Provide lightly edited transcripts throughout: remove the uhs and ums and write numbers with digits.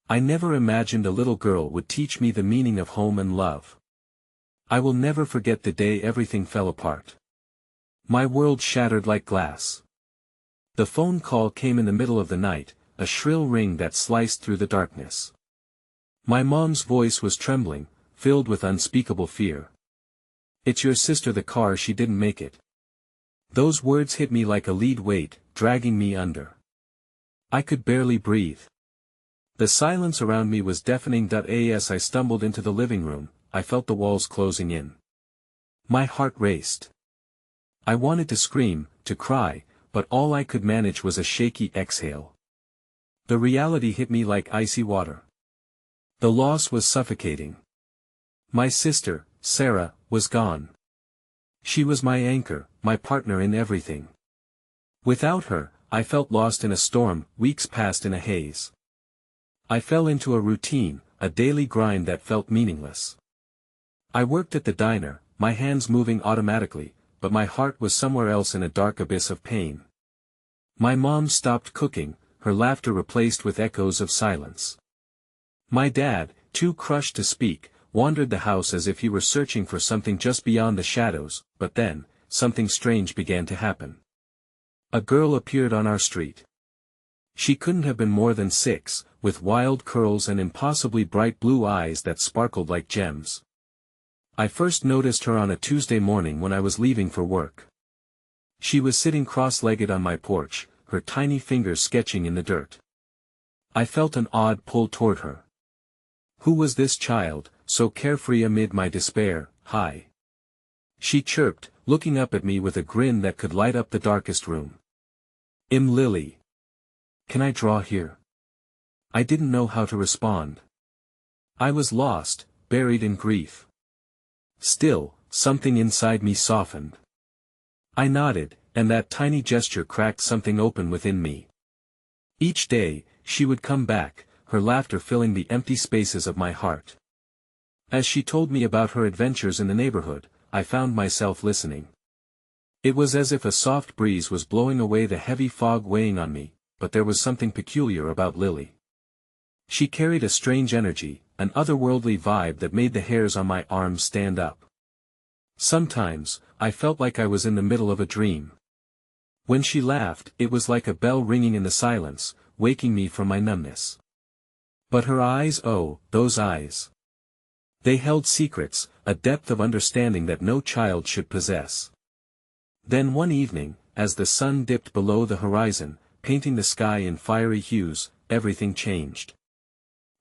I never imagined a little girl would teach me the meaning of home and love. I will never forget the day everything fell apart. My world shattered like glass. The phone call came in the middle of the night, a shrill ring that sliced through the darkness. My mom's voice was trembling, filled with unspeakable fear. "It's your sister, the car, she didn't make it." Those words hit me like a lead weight, dragging me under. I could barely breathe. The silence around me was deafening. As I stumbled into the living room, I felt the walls closing in. My heart raced. I wanted to scream, to cry, but all I could manage was a shaky exhale. The reality hit me like icy water. The loss was suffocating. My sister, Sarah, was gone. She was my anchor, my partner in everything. Without her, I felt lost in a storm. Weeks passed in a haze. I fell into a routine, a daily grind that felt meaningless. I worked at the diner, my hands moving automatically, but my heart was somewhere else in a dark abyss of pain. My mom stopped cooking, her laughter replaced with echoes of silence. My dad, too crushed to speak, wandered the house as if he were searching for something just beyond the shadows. But then, something strange began to happen. A girl appeared on our street. She couldn't have been more than 6, with wild curls and impossibly bright blue eyes that sparkled like gems. I first noticed her on a Tuesday morning when I was leaving for work. She was sitting cross-legged on my porch, her tiny fingers sketching in the dirt. I felt an odd pull toward her. Who was this child, so carefree amid my despair? "Hi." She chirped, looking up at me with a grin that could light up the darkest room. "I'm Lily. Can I draw here?" I didn't know how to respond. I was lost, buried in grief. Still, something inside me softened. I nodded, and that tiny gesture cracked something open within me. Each day, she would come back, her laughter filling the empty spaces of my heart. As she told me about her adventures in the neighborhood, I found myself listening. It was as if a soft breeze was blowing away the heavy fog weighing on me, but there was something peculiar about Lily. She carried a strange energy, an otherworldly vibe that made the hairs on my arms stand up. Sometimes, I felt like I was in the middle of a dream. When she laughed, it was like a bell ringing in the silence, waking me from my numbness. But her eyes, oh, those eyes. They held secrets, a depth of understanding that no child should possess. Then one evening, as the sun dipped below the horizon, painting the sky in fiery hues, everything changed.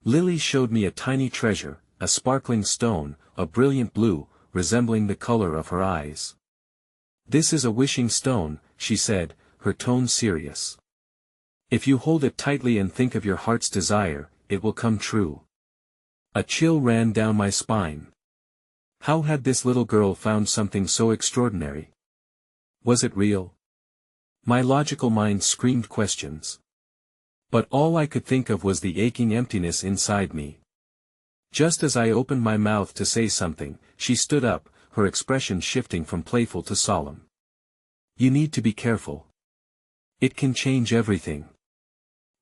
Lily showed me a tiny treasure, a sparkling stone, a brilliant blue, resembling the color of her eyes. "This is a wishing stone," she said, her tone serious. "If you hold it tightly and think of your heart's desire, it will come true." A chill ran down my spine. How had this little girl found something so extraordinary? Was it real? My logical mind screamed questions. But all I could think of was the aching emptiness inside me. Just as I opened my mouth to say something, she stood up, her expression shifting from playful to solemn. "You need to be careful. It can change everything."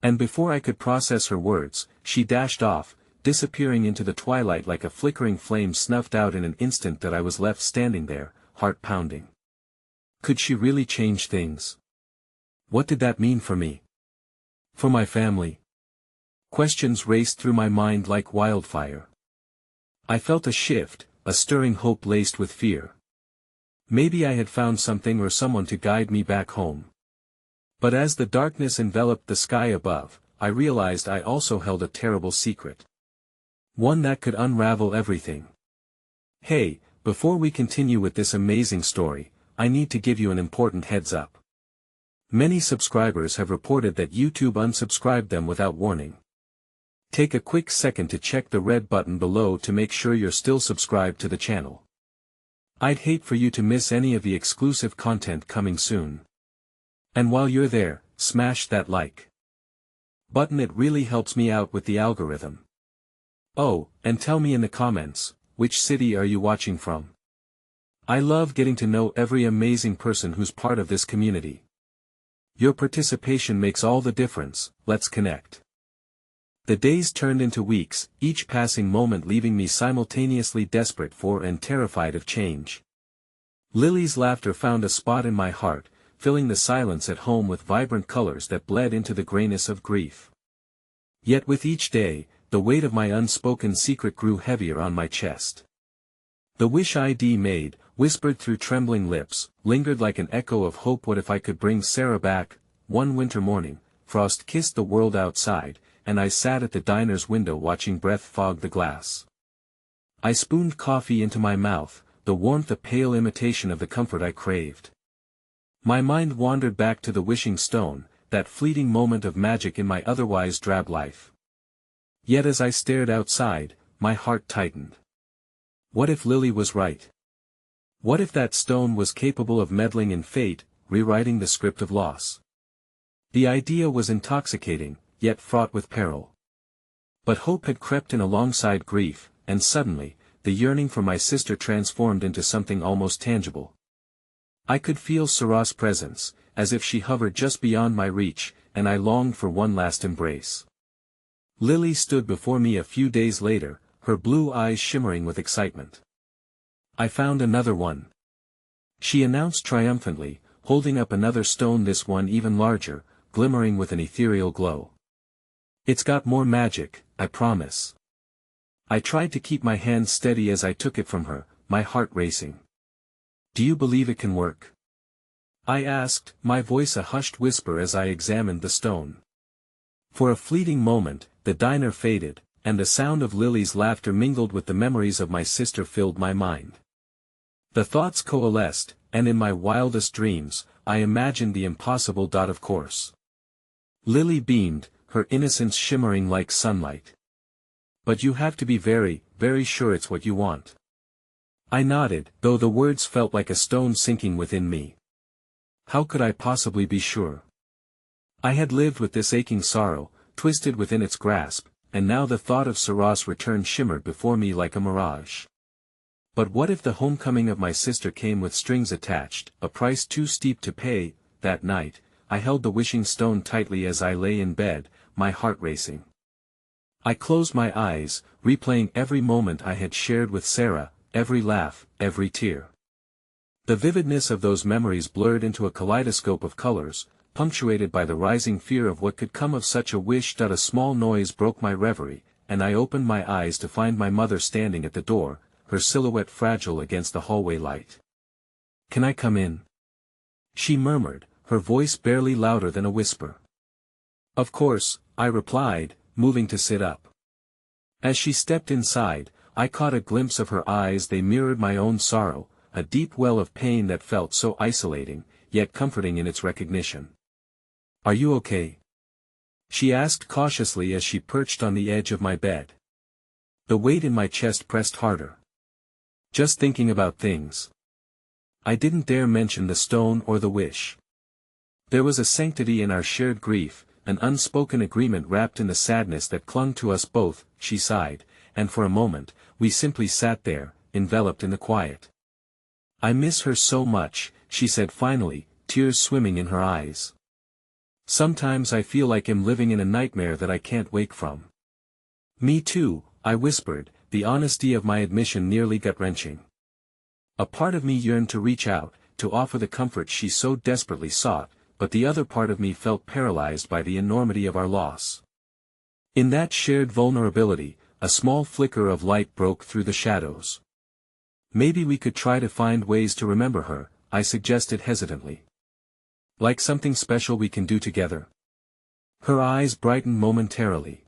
And before I could process her words, she dashed off, disappearing into the twilight like a flickering flame snuffed out in an instant. That I was left standing there, heart pounding. Could she really change things? What did that mean for me? For my family? Questions raced through my mind like wildfire. I felt a shift, a stirring hope laced with fear. Maybe I had found something or someone to guide me back home. But as the darkness enveloped the sky above, I realized I also held a terrible secret. One that could unravel everything. Hey, before we continue with this amazing story, I need to give you an important heads up. Many subscribers have reported that YouTube unsubscribed them without warning. Take a quick second to check the red button below to make sure you're still subscribed to the channel. I'd hate for you to miss any of the exclusive content coming soon. And while you're there, smash that like button, it really helps me out with the algorithm. Oh, and tell me in the comments, which city are you watching from? I love getting to know every amazing person who's part of this community. Your participation makes all the difference. Let's connect. The days turned into weeks, each passing moment leaving me simultaneously desperate for and terrified of change. Lily's laughter found a spot in my heart, filling the silence at home with vibrant colors that bled into the grayness of grief. Yet with each day, the weight of my unspoken secret grew heavier on my chest. The wish I'd made, whispered through trembling lips, lingered like an echo of hope. What if I could bring Sarah back? One winter morning, frost kissed the world outside, and I sat at the diner's window watching breath fog the glass. I spooned coffee into my mouth, the warmth a pale imitation of the comfort I craved. My mind wandered back to the wishing stone, that fleeting moment of magic in my otherwise drab life. Yet as I stared outside, my heart tightened. What if Lily was right? What if that stone was capable of meddling in fate, rewriting the script of loss? The idea was intoxicating, yet fraught with peril. But hope had crept in alongside grief, and suddenly, the yearning for my sister transformed into something almost tangible. I could feel Sarah's presence, as if she hovered just beyond my reach, and I longed for one last embrace. Lily stood before me a few days later, her blue eyes shimmering with excitement. I found another one. She announced triumphantly, holding up another stone, this one even larger, glimmering with an ethereal glow. It's got more magic, I promise. I tried to keep my hand steady as I took it from her, my heart racing. Do you believe it can work? I asked, my voice a hushed whisper as I examined the stone. For a fleeting moment, the diner faded, and the sound of Lily's laughter mingled with the memories of my sister filled my mind. The thoughts coalesced, and in my wildest dreams, I imagined the impossible. Of course. Lily beamed, her innocence shimmering like sunlight. But you have to be very, very sure it's what you want. I nodded, though the words felt like a stone sinking within me. How could I possibly be sure? I had lived with this aching sorrow, twisted within its grasp, and now the thought of Sarah's return shimmered before me like a mirage. But what if the homecoming of my sister came with strings attached, a price too steep to pay? That night, I held the wishing stone tightly as I lay in bed, my heart racing. I closed my eyes, replaying every moment I had shared with Sarah, every laugh, every tear. The vividness of those memories blurred into a kaleidoscope of colors, punctuated by the rising fear of what could come of such a wish. A small noise broke my reverie, and I opened my eyes to find my mother standing at the door, her silhouette fragile against the hallway light. Can I come in? She murmured, her voice barely louder than a whisper. Of course, I replied, moving to sit up. As she stepped inside, I caught a glimpse of her eyes. They mirrored my own sorrow, a deep well of pain that felt so isolating, yet comforting in its recognition. Are you okay? She asked cautiously as she perched on the edge of my bed. The weight in my chest pressed harder. Just thinking about things. I didn't dare mention the stone or the wish. There was a sanctity in our shared grief, an unspoken agreement wrapped in the sadness that clung to us both. She sighed, and for a moment, we simply sat there, enveloped in the quiet. I miss her so much, she said finally, tears swimming in her eyes. Sometimes I feel like I'm living in a nightmare that I can't wake from. Me too, I whispered, the honesty of my admission nearly gut-wrenching. A part of me yearned to reach out, to offer the comfort she so desperately sought, but the other part of me felt paralyzed by the enormity of our loss. In that shared vulnerability, a small flicker of light broke through the shadows. Maybe we could try to find ways to remember her, I suggested hesitantly. Like something special we can do together. Her eyes brightened momentarily.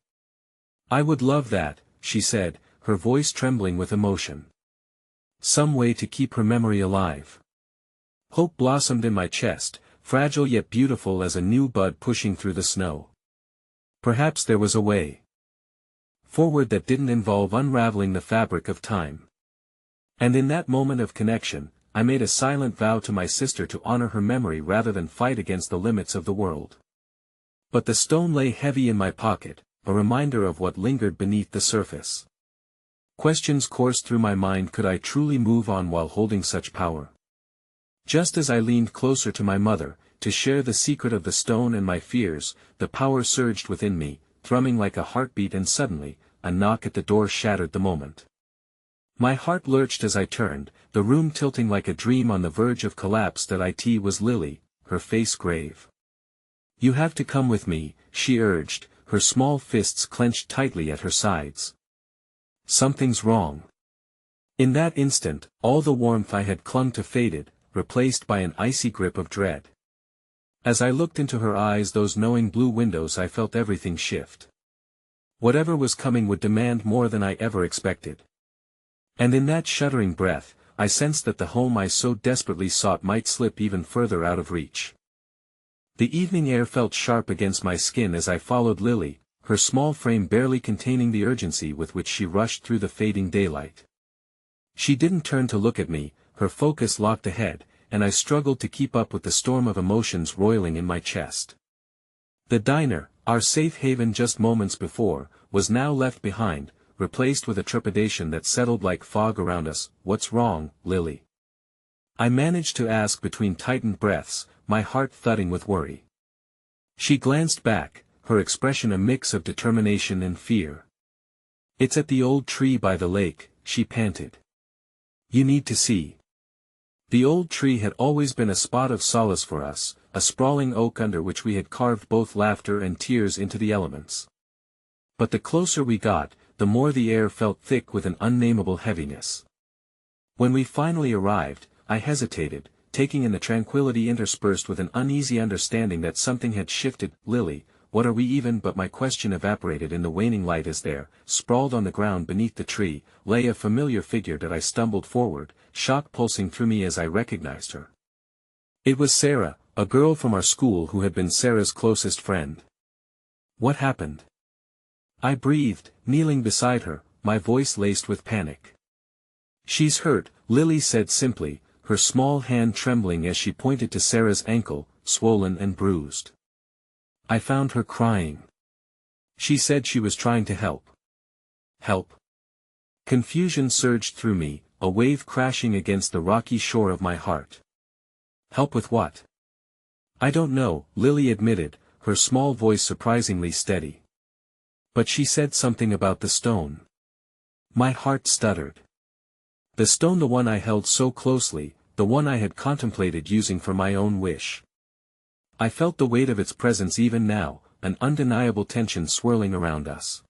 I would love that, she said, her voice trembling with emotion. Some way to keep her memory alive. Hope blossomed in my chest, fragile yet beautiful as a new bud pushing through the snow. Perhaps there was a way forward that didn't involve unraveling the fabric of time. And in that moment of connection, I made a silent vow to my sister to honor her memory rather than fight against the limits of the world. But the stone lay heavy in my pocket, a reminder of what lingered beneath the surface. Questions coursed through my mind: could I truly move on while holding such power? Just as I leaned closer to my mother, to share the secret of the stone and my fears, the power surged within me, thrumming like a heartbeat, and suddenly, a knock at the door shattered the moment. My heart lurched as I turned, the room tilting like a dream on the verge of collapse. That it was Lily, her face grave. "You have to come with me," she urged, her small fists clenched tightly at her sides. "Something's wrong." In that instant, all the warmth I had clung to faded, replaced by an icy grip of dread. As I looked into her eyes, those knowing blue windows, I felt everything shift. Whatever was coming would demand more than I ever expected. And in that shuddering breath, I sensed that the home I so desperately sought might slip even further out of reach. The evening air felt sharp against my skin as I followed Lily, her small frame barely containing the urgency with which she rushed through the fading daylight. She didn't turn to look at me, her focus locked ahead, and I struggled to keep up with the storm of emotions roiling in my chest. The diner, our safe haven just moments before, was now left behind, replaced with a trepidation that settled like fog around us. "What's wrong, Lily?" I managed to ask between tightened breaths, my heart thudding with worry. She glanced back, her expression a mix of determination and fear. "It's at the old tree by the lake," she panted. "You need to see." The old tree had always been a spot of solace for us, a sprawling oak under which we had carved both laughter and tears into the elements. But the closer we got, the more the air felt thick with an unnamable heaviness. When we finally arrived, I hesitated, taking in the tranquility interspersed with an uneasy understanding that something had shifted. "Lily, what are we even?" But my question evaporated in the waning light as there, sprawled on the ground beneath the tree, lay a familiar figure. That I stumbled forward, shock pulsing through me as I recognized her. It was Sarah, a girl from our school who had been Sarah's closest friend. "What happened?" I breathed, kneeling beside her, my voice laced with panic. "She's hurt," Lily said simply, her small hand trembling as she pointed to Sarah's ankle, swollen and bruised. "I found her crying. She said she was trying to help." "Help?" Confusion surged through me, a wave crashing against the rocky shore of my heart. "Help with what?" "I don't know," Lily admitted, her small voice surprisingly steady. "But she said something about the stone." My heart stuttered. The stone, the one I held so closely, the one I had contemplated using for my own wish. I felt the weight of its presence even now, an undeniable tension swirling around us.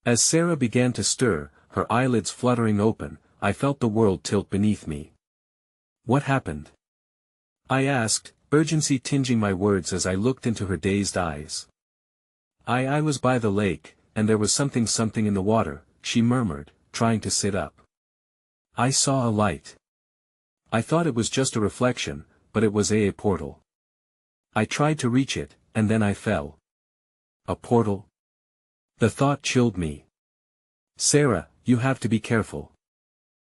As Sarah began to stir, her eyelids fluttering open, I felt the world tilt beneath me. "What happened?" I asked, urgency tinging my words as I looked into her dazed eyes. I was by the lake, and there was something in the water," she murmured, trying to sit up. "I saw a light. I thought it was just a reflection, but it was a portal. I tried to reach it, and then I fell." "A portal?" The thought chilled me. "Sarah, you have to be careful.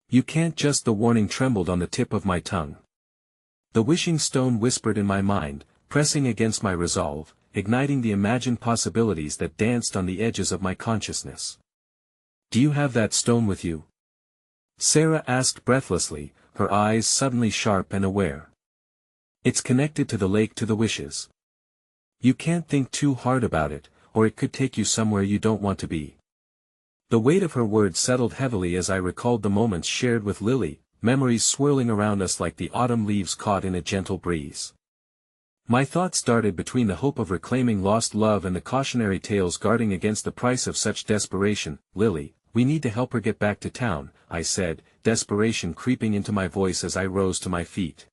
You can't just..." The warning trembled on the tip of my tongue. The wishing stone whispered in my mind, pressing against my resolve, igniting the imagined possibilities that danced on the edges of my consciousness. "Do you have that stone with you?" Sarah asked breathlessly, her eyes suddenly sharp and aware. "It's connected to the lake, to the wishes. You can't think too hard about it, or it could take you somewhere you don't want to be." The weight of her words settled heavily as I recalled the moments shared with Lily, memories swirling around us like the autumn leaves caught in a gentle breeze. My thoughts darted between the hope of reclaiming lost love and the cautionary tales guarding against the price of such desperation. "Lily, we need to help her get back to town," I said, desperation creeping into my voice as I rose to my feet.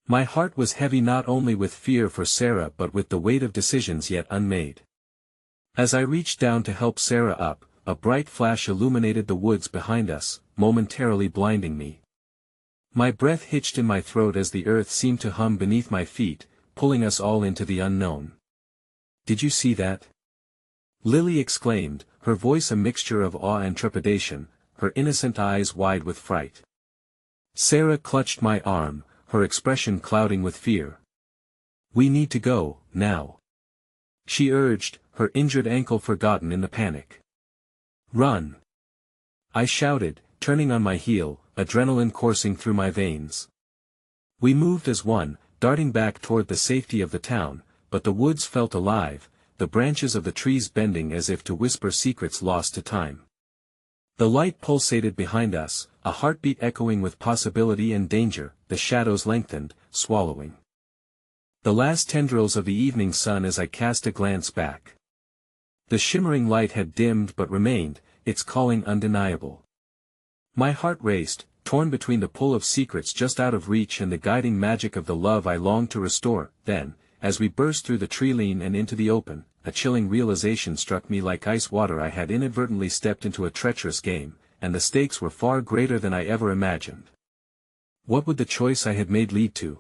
My heart was heavy not only with fear for Sarah but with the weight of decisions yet unmade. As I reached down to help Sarah up, a bright flash illuminated the woods behind us, momentarily blinding me. My breath hitched in my throat as the earth seemed to hum beneath my feet, pulling us all into the unknown. "Did you see that?" Lily exclaimed, her voice a mixture of awe and trepidation, her innocent eyes wide with fright. Sarah clutched my arm, her expression clouding with fear. "We need to go, now," she urged, her injured ankle forgotten in the panic. "Run!" I shouted, turning on my heel, adrenaline coursing through my veins. We moved as one, darting back toward the safety of the town, but the woods felt alive, the branches of the trees bending as if to whisper secrets lost to time. The light pulsated behind us, a heartbeat echoing with possibility and danger. The shadows lengthened, swallowing the last tendrils of the evening sun as I cast a glance back. The shimmering light had dimmed but remained, its calling undeniable. My heart raced, torn between the pull of secrets just out of reach and the guiding magic of the love I longed to restore. Then, as we burst through the tree-line and into the open, a chilling realization struck me like ice water. I had inadvertently stepped into a treacherous game, and the stakes were far greater than I ever imagined. What would the choice I had made lead to?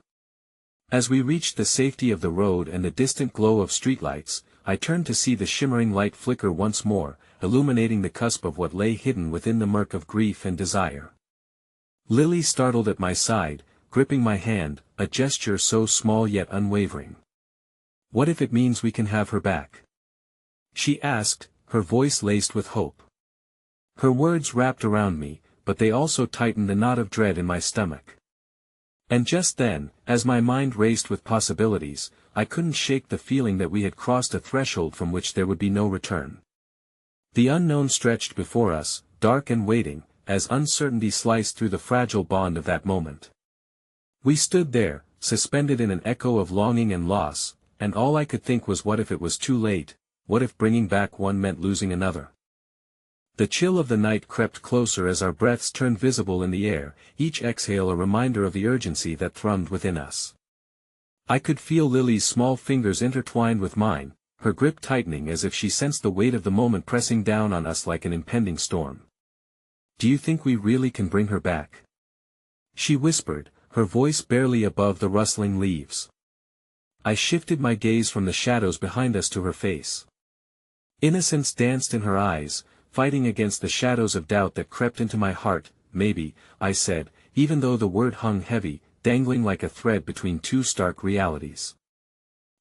As we reached the safety of the road and the distant glow of streetlights, I turned to see the shimmering light flicker once more, illuminating the cusp of what lay hidden within the murk of grief and desire. Lily startled at my side, gripping my hand, a gesture so small yet unwavering. "What if it means we can have her back?" she asked, her voice laced with hope. Her words wrapped around me, but they also tightened the knot of dread in my stomach. And just then, as my mind raced with possibilities, I couldn't shake the feeling that we had crossed a threshold from which there would be no return. The unknown stretched before us, dark and waiting, as uncertainty sliced through the fragile bond of that moment. We stood there, suspended in an echo of longing and loss, and all I could think was, what if it was too late? What if bringing back one meant losing another? The chill of the night crept closer as our breaths turned visible in the air, each exhale a reminder of the urgency that thrummed within us. I could feel Lily's small fingers intertwined with mine, her grip tightening as if she sensed the weight of the moment pressing down on us like an impending storm. "Do you think we really can bring her back?" she whispered, her voice barely above the rustling leaves. I shifted my gaze from the shadows behind us to her face. Innocence danced in her eyes, fighting against the shadows of doubt that crept into my heart. "Maybe," I said, even though the word hung heavy, dangling like a thread between two stark realities.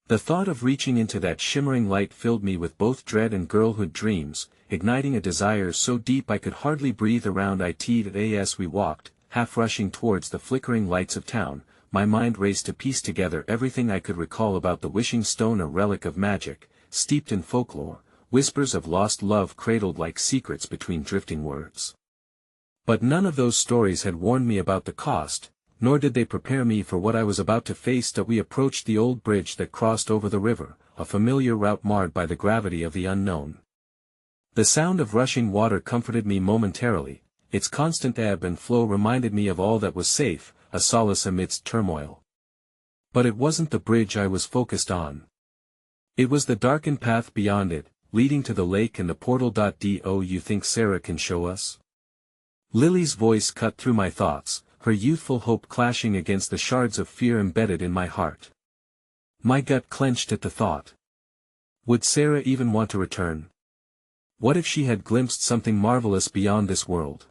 The thought of reaching into that shimmering light filled me with both dread and girlhood dreams, igniting a desire so deep I could hardly breathe. Around it as we walked, half rushing towards the flickering lights of town, my mind raced to piece together everything I could recall about the wishing stone, a relic of magic, steeped in folklore, whispers of lost love cradled like secrets between drifting words. But none of those stories had warned me about the cost, nor did they prepare me for what I was about to face. As we approached the old bridge that crossed over the river, a familiar route marred by the gravity of the unknown. The sound of rushing water comforted me momentarily, its constant ebb and flow reminded me of all that was safe, a solace amidst turmoil. But it wasn't the bridge I was focused on. It was the darkened path beyond it, leading to the lake and the portal. "Do you think Sarah can show us?" Lily's voice cut through my thoughts, her youthful hope clashing against the shards of fear embedded in my heart. My gut clenched at the thought. Would Sarah even want to return? What if she had glimpsed something marvelous beyond this world?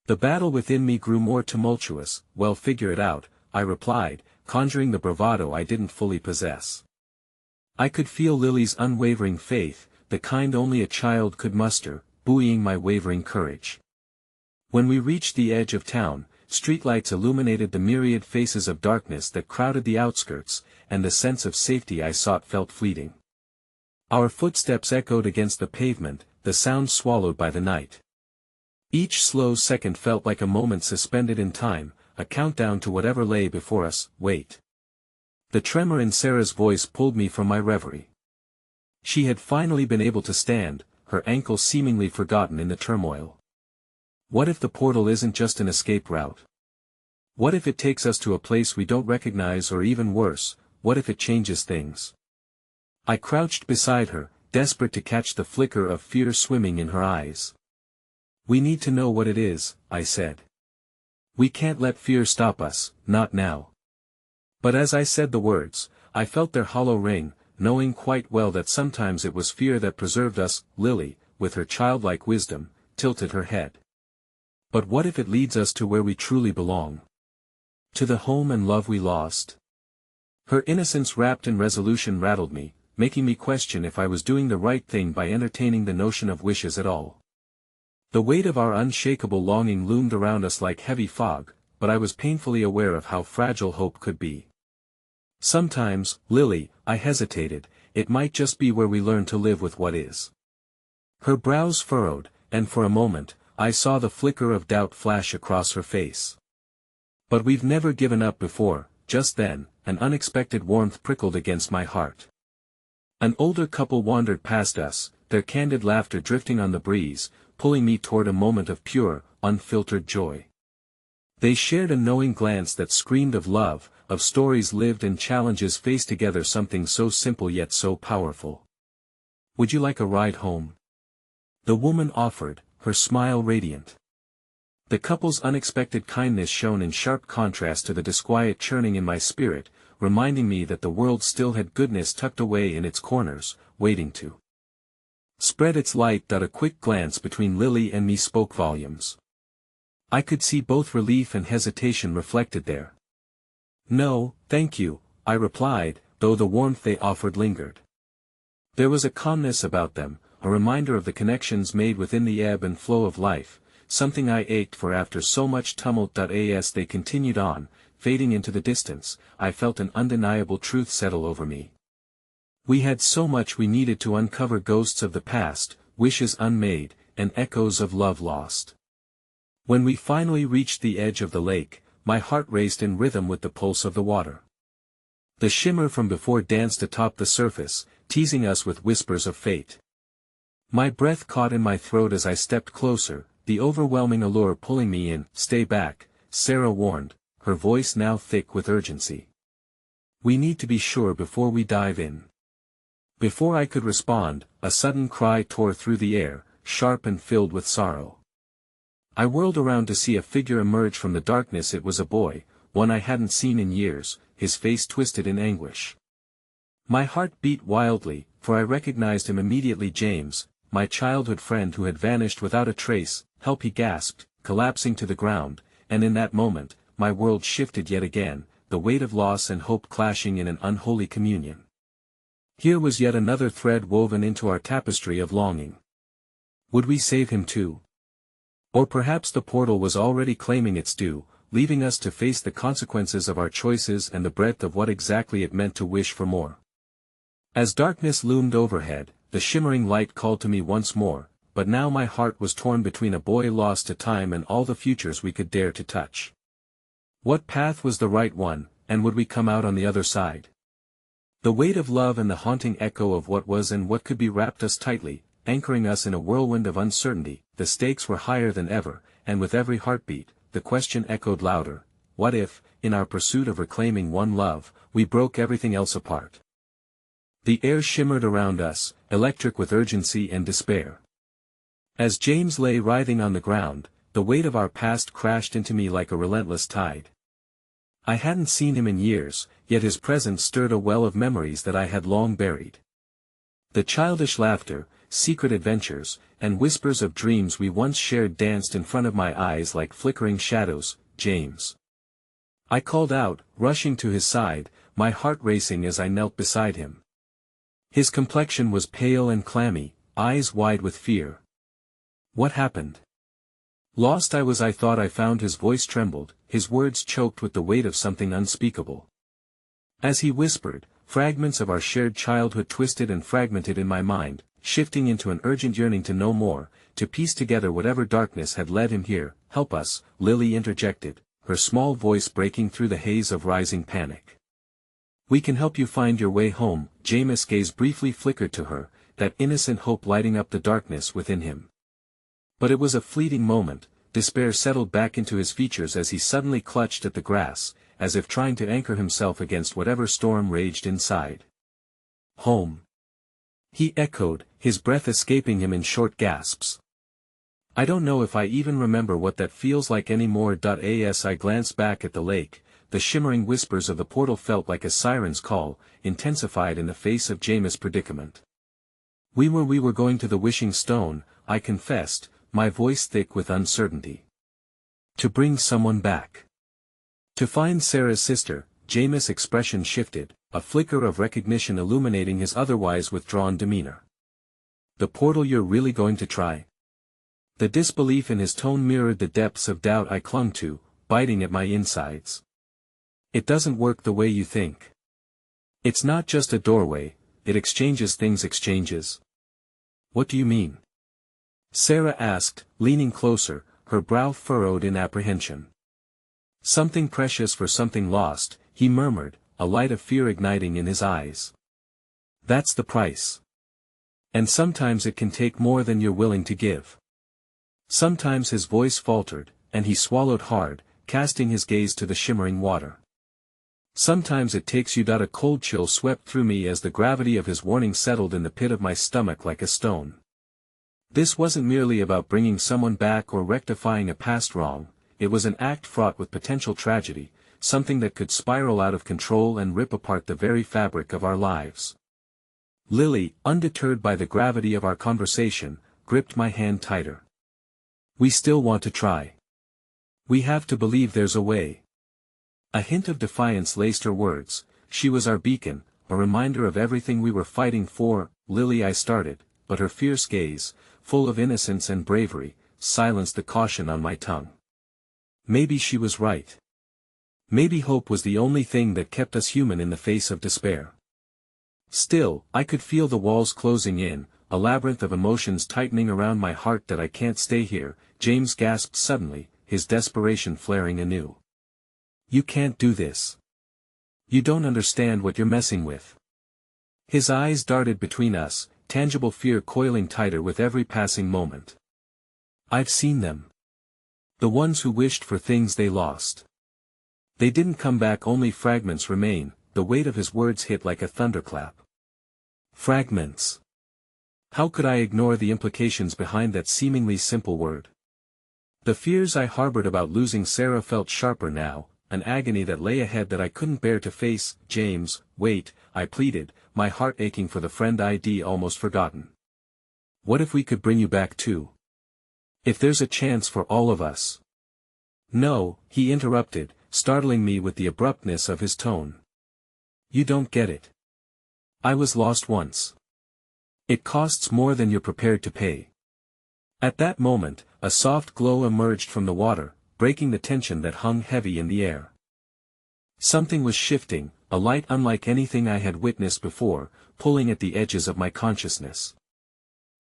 The battle within me grew more tumultuous. "Well, figure it out," I replied, conjuring the bravado I didn't fully possess. I could feel Lily's unwavering faith, the kind only a child could muster, buoying my wavering courage. When we reached the edge of town, streetlights illuminated the myriad faces of darkness that crowded the outskirts, and the sense of safety I sought felt fleeting. Our footsteps echoed against the pavement, the sound swallowed by the night. Each slow second felt like a moment suspended in time, a countdown to whatever lay before us. "Wait." The tremor in Sarah's voice pulled me from my reverie. She had finally been able to stand, her ankle seemingly forgotten in the turmoil. What if the portal isn't just an escape route? What if it takes us to a place we don't recognize, or even worse, what if it changes things? I crouched beside her, desperate to catch the flicker of fear swimming in her eyes. "We need to know what it is," I said. "We can't let fear stop us, not now." But as I said the words, I felt their hollow ring, knowing quite well that sometimes it was fear that preserved us. Lily, with her childlike wisdom, tilted her head. "But what if it leads us to where we truly belong? To the home and love we lost?" Her innocence wrapped in resolution rattled me, making me question if I was doing the right thing by entertaining the notion of wishes at all. The weight of our unshakable longing loomed around us like heavy fog, but I was painfully aware of how fragile hope could be. "Sometimes, Lily," I hesitated, it might just be where we learn to live with what is. Her brows furrowed, and for a moment, I saw the flicker of doubt flash across her face. But we've never given up before. Just then, an unexpected warmth prickled against my heart. An older couple wandered past us, their candid laughter drifting on the breeze, pulling me toward a moment of pure, unfiltered joy. They shared a knowing glance that screamed of love, of stories lived and challenges faced together, something so simple yet so powerful. "Would you like a ride home?" the woman offered, her smile radiant. The couple's unexpected kindness shone in sharp contrast to the disquiet churning in my spirit, reminding me that the world still had goodness tucked away in its corners, waiting to spread its light. A quick glance between Lily and me spoke volumes. I could see both relief and hesitation reflected there. "No, thank you," I replied, though the warmth they offered lingered. There was a calmness about them, a reminder of the connections made within the ebb and flow of life, something I ached for after so much tumult. As they continued on, fading into the distance, I felt an undeniable truth settle over me. We had so much we needed to uncover: ghosts of the past, wishes unmade, and echoes of love lost. When we finally reached the edge of the lake, my heart raced in rhythm with the pulse of the water. The shimmer from before danced atop the surface, teasing us with whispers of fate. My breath caught in my throat as I stepped closer, the overwhelming allure pulling me in. "Stay back," Sarah warned, her voice now thick with urgency. "We need to be sure before we dive in." Before I could respond, a sudden cry tore through the air, sharp and filled with sorrow. I whirled around to see a figure emerge from the darkness. It was a boy, one I hadn't seen in years, his face twisted in anguish. My heart beat wildly, for I recognized him immediately. "James, my childhood friend who had vanished without a trace." "Help!" he gasped, collapsing to the ground, and in that moment, my world shifted yet again, the weight of loss and hope clashing in an unholy communion. Here was yet another thread woven into our tapestry of longing. Would we save him too? Or perhaps the portal was already claiming its due, leaving us to face the consequences of our choices and the breadth of what exactly it meant to wish for more. As darkness loomed overhead, the shimmering light called to me once more, but now my heart was torn between a boy lost to time and all the futures we could dare to touch. What path was the right one, and would we come out on the other side? The weight of love and the haunting echo of what was and what could be wrapped us tightly, anchoring us in a whirlwind of uncertainty. The stakes were higher than ever, and with every heartbeat, the question echoed louder: what if, in our pursuit of reclaiming one love, we broke everything else apart? The air shimmered around us, electric with urgency and despair. As James lay writhing on the ground, the weight of our past crashed into me like a relentless tide. I hadn't seen him in years, yet his presence stirred a well of memories that I had long buried. The childish laughter, secret adventures, and whispers of dreams we once shared danced in front of my eyes like flickering shadows. "James!" I called out, rushing to his side, my heart racing as I knelt beside him. His complexion was pale and clammy, eyes wide with fear. "What happened?" Lost I was, I thought I found. His voice trembled, his words choked with the weight of something unspeakable. As he whispered, fragments of our shared childhood twisted and fragmented in my mind, shifting into an urgent yearning to know more, to piece together whatever darkness had led him here. "Help us," Lily interjected, her small voice breaking through the haze of rising panic. "We can help you find your way home." Jameis' gaze briefly flickered to her, that innocent hope lighting up the darkness within him. But it was a fleeting moment. Despair settled back into his features as he suddenly clutched at the grass, as if trying to anchor himself against whatever storm raged inside. "Home," he echoed, his breath escaping him in short gasps. "I don't know if I even remember what that feels like anymore." As I glanced back at the lake, the shimmering whispers of the portal felt like a siren's call, intensified in the face of Jameis' predicament. We were going to the Wishing Stone," I confessed, my voice thick with uncertainty. "To bring someone back. To find Sarah's sister." Jameis' expression shifted, a flicker of recognition illuminating his otherwise withdrawn demeanor. "The portal you're really going to try?" The disbelief in his tone mirrored the depths of doubt I clung to, biting at my insides. "It doesn't work the way you think. It's not just a doorway, it exchanges things exchanges. What do you mean? Sarah asked, leaning closer, her brow furrowed in apprehension. Something precious for something lost, he murmured, a light of fear igniting in his eyes. That's the price. And sometimes it can take more than you're willing to give. Sometimes his voice faltered, and he swallowed hard, casting his gaze to the shimmering water. Sometimes it takes you. A cold chill swept through me as the gravity of his warning settled in the pit of my stomach like a stone. This wasn't merely about bringing someone back or rectifying a past wrong, it was an act fraught with potential tragedy, something that could spiral out of control and rip apart the very fabric of our lives. Lily, undeterred by the gravity of our conversation, gripped my hand tighter. We still want to try. We have to believe there's a way. A hint of defiance laced her words. She was our beacon, a reminder of everything we were fighting for. Lily, I started, but her fierce gaze, full of innocence and bravery, silenced the caution on my tongue. Maybe she was right. Maybe hope was the only thing that kept us human in the face of despair. Still, I could feel the walls closing in, a labyrinth of emotions tightening around my heart. That I can't stay here, James gasped suddenly, his desperation flaring anew. You can't do this. You don't understand what you're messing with. His eyes darted between us, tangible fear coiling tighter with every passing moment. I've seen them. The ones who wished for things they lost. They didn't come back, only fragments remain. The weight of his words hit like a thunderclap. Fragments. How could I ignore the implications behind that seemingly simple word? The fears I harbored about losing Sarah felt sharper now, an agony that lay ahead that I couldn't bear to face. James, wait, I pleaded, my heart aching for the friend I'd almost forgotten. What if we could bring you back too? If there's a chance for all of us. No, he interrupted, startling me with the abruptness of his tone. You don't get it. I was lost once. It costs more than you're prepared to pay. At that moment, a soft glow emerged from the water, breaking the tension that hung heavy in the air. Something was shifting, a light unlike anything I had witnessed before, pulling at the edges of my consciousness.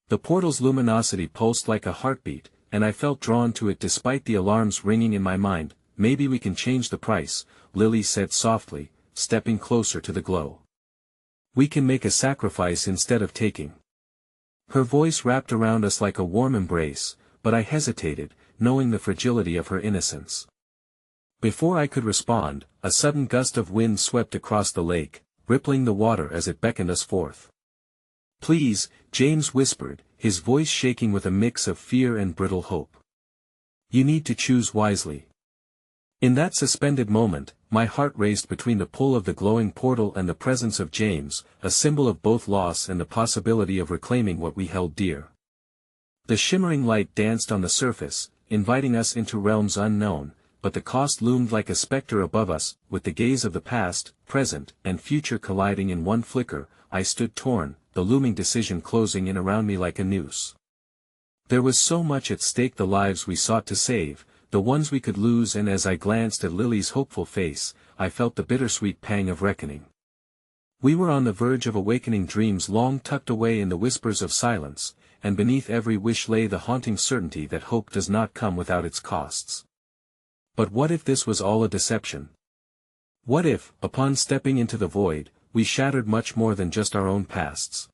The portal's luminosity pulsed like a heartbeat, and I felt drawn to it despite the alarms ringing in my mind. Maybe we can change the price, Lily said softly, stepping closer to the glow. We can make a sacrifice instead of taking. Her voice wrapped around us like a warm embrace, but I hesitated, knowing the fragility of her innocence. Before I could respond, a sudden gust of wind swept across the lake, rippling the water as it beckoned us forth. Please, James whispered, his voice shaking with a mix of fear and brittle hope. You need to choose wisely. In that suspended moment, my heart raced between the pull of the glowing portal and the presence of James, a symbol of both loss and the possibility of reclaiming what we held dear. The shimmering light danced on the surface, inviting us into realms unknown, but the cost loomed like a specter above us. With the gaze of the past, present, and future colliding in one flicker, I stood torn, the looming decision closing in around me like a noose. There was so much at stake: the lives we sought to save, the ones we could lose, and as I glanced at Lily's hopeful face, I felt the bittersweet pang of reckoning. We were on the verge of awakening dreams long tucked away in the whispers of silence, and beneath every wish lay the haunting certainty that hope does not come without its costs. But what if this was all a deception? What if, upon stepping into the void, we shattered much more than just our own pasts?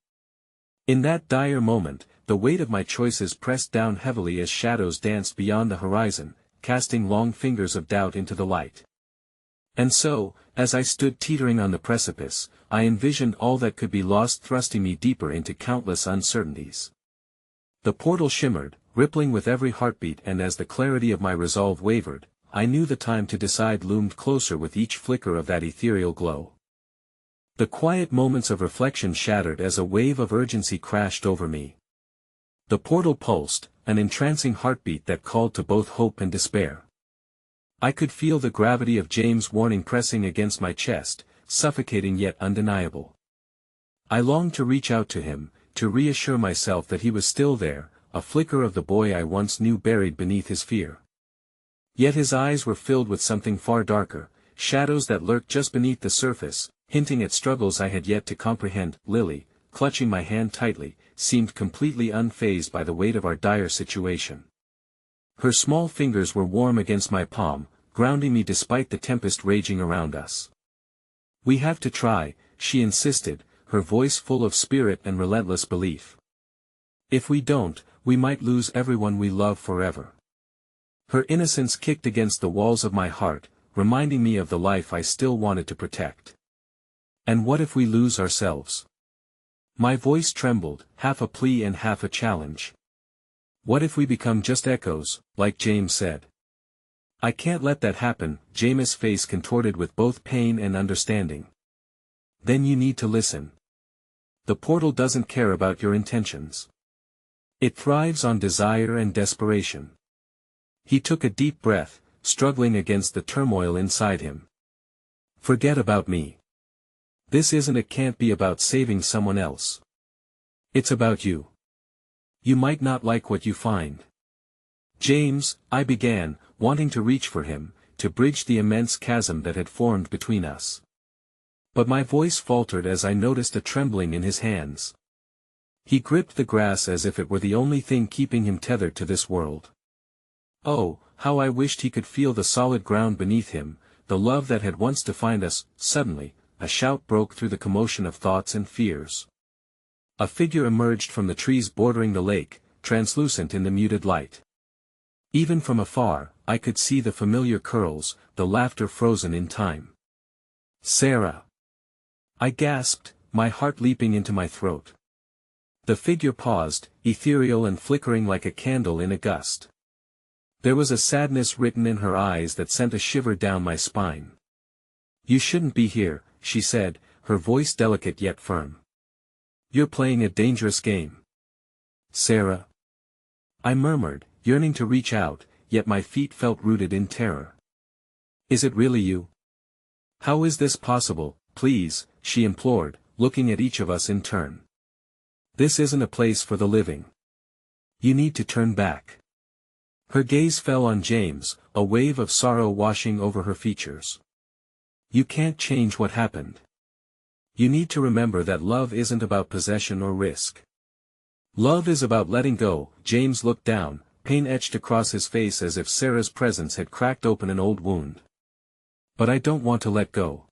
In that dire moment, the weight of my choices pressed down heavily as shadows danced beyond the horizon, casting long fingers of doubt into the light. And so, as I stood teetering on the precipice, I envisioned all that could be lost thrusting me deeper into countless uncertainties. The portal shimmered, rippling with every heartbeat, and as the clarity of my resolve wavered, I knew the time to decide loomed closer with each flicker of that ethereal glow. The quiet moments of reflection shattered as a wave of urgency crashed over me. The portal pulsed, an entrancing heartbeat that called to both hope and despair. I could feel the gravity of James' warning pressing against my chest, suffocating yet undeniable. I longed to reach out to him, to reassure myself that he was still there, a flicker of the boy I once knew buried beneath his fear. Yet his eyes were filled with something far darker, shadows that lurked just beneath the surface, hinting at struggles I had yet to comprehend. Lily, clutching my hand tightly, seemed completely unfazed by the weight of our dire situation. Her small fingers were warm against my palm, grounding me despite the tempest raging around us. "We have to try," she insisted, her voice full of spirit and relentless belief. "If we don't, we might lose everyone we love forever." Her innocence kicked against the walls of my heart, reminding me of the life I still wanted to protect. "And what if we lose ourselves?" My voice trembled, half a plea and half a challenge. "What if we become just echoes, like James said?" "I can't let that happen," James' face contorted with both pain and understanding. "Then you need to listen. The portal doesn't care about your intentions. It thrives on desire and desperation." He took a deep breath, struggling against the turmoil inside him. "Forget about me. This can't be about saving someone else. It's about you. You might not like what you find." "James," I began, wanting to reach for him, to bridge the immense chasm that had formed between us. But my voice faltered as I noticed a trembling in his hands. He gripped the grass as if it were the only thing keeping him tethered to this world. Oh, how I wished he could feel the solid ground beneath him, the love that had once defined us. Suddenly, a shout broke through the commotion of thoughts and fears. A figure emerged from the trees bordering the lake, translucent in the muted light. Even from afar, I could see the familiar curls, the laughter frozen in time. "Sarah!" I gasped, my heart leaping into my throat. The figure paused, ethereal and flickering like a candle in a gust. There was a sadness written in her eyes that sent a shiver down my spine. "You shouldn't be here," she said, her voice delicate yet firm. "You're playing a dangerous game." "Sarah?" I murmured, yearning to reach out, yet my feet felt rooted in terror. "Is it really you? How is this possible, please?" she implored, looking at each of us in turn. "This isn't a place for the living. You need to turn back." Her gaze fell on James, a wave of sorrow washing over her features. "You can't change what happened. You need to remember that love isn't about possession or risk. Love is about letting go." James looked down, pain etched across his face as if Sarah's presence had cracked open an old wound. "But I don't want to let go."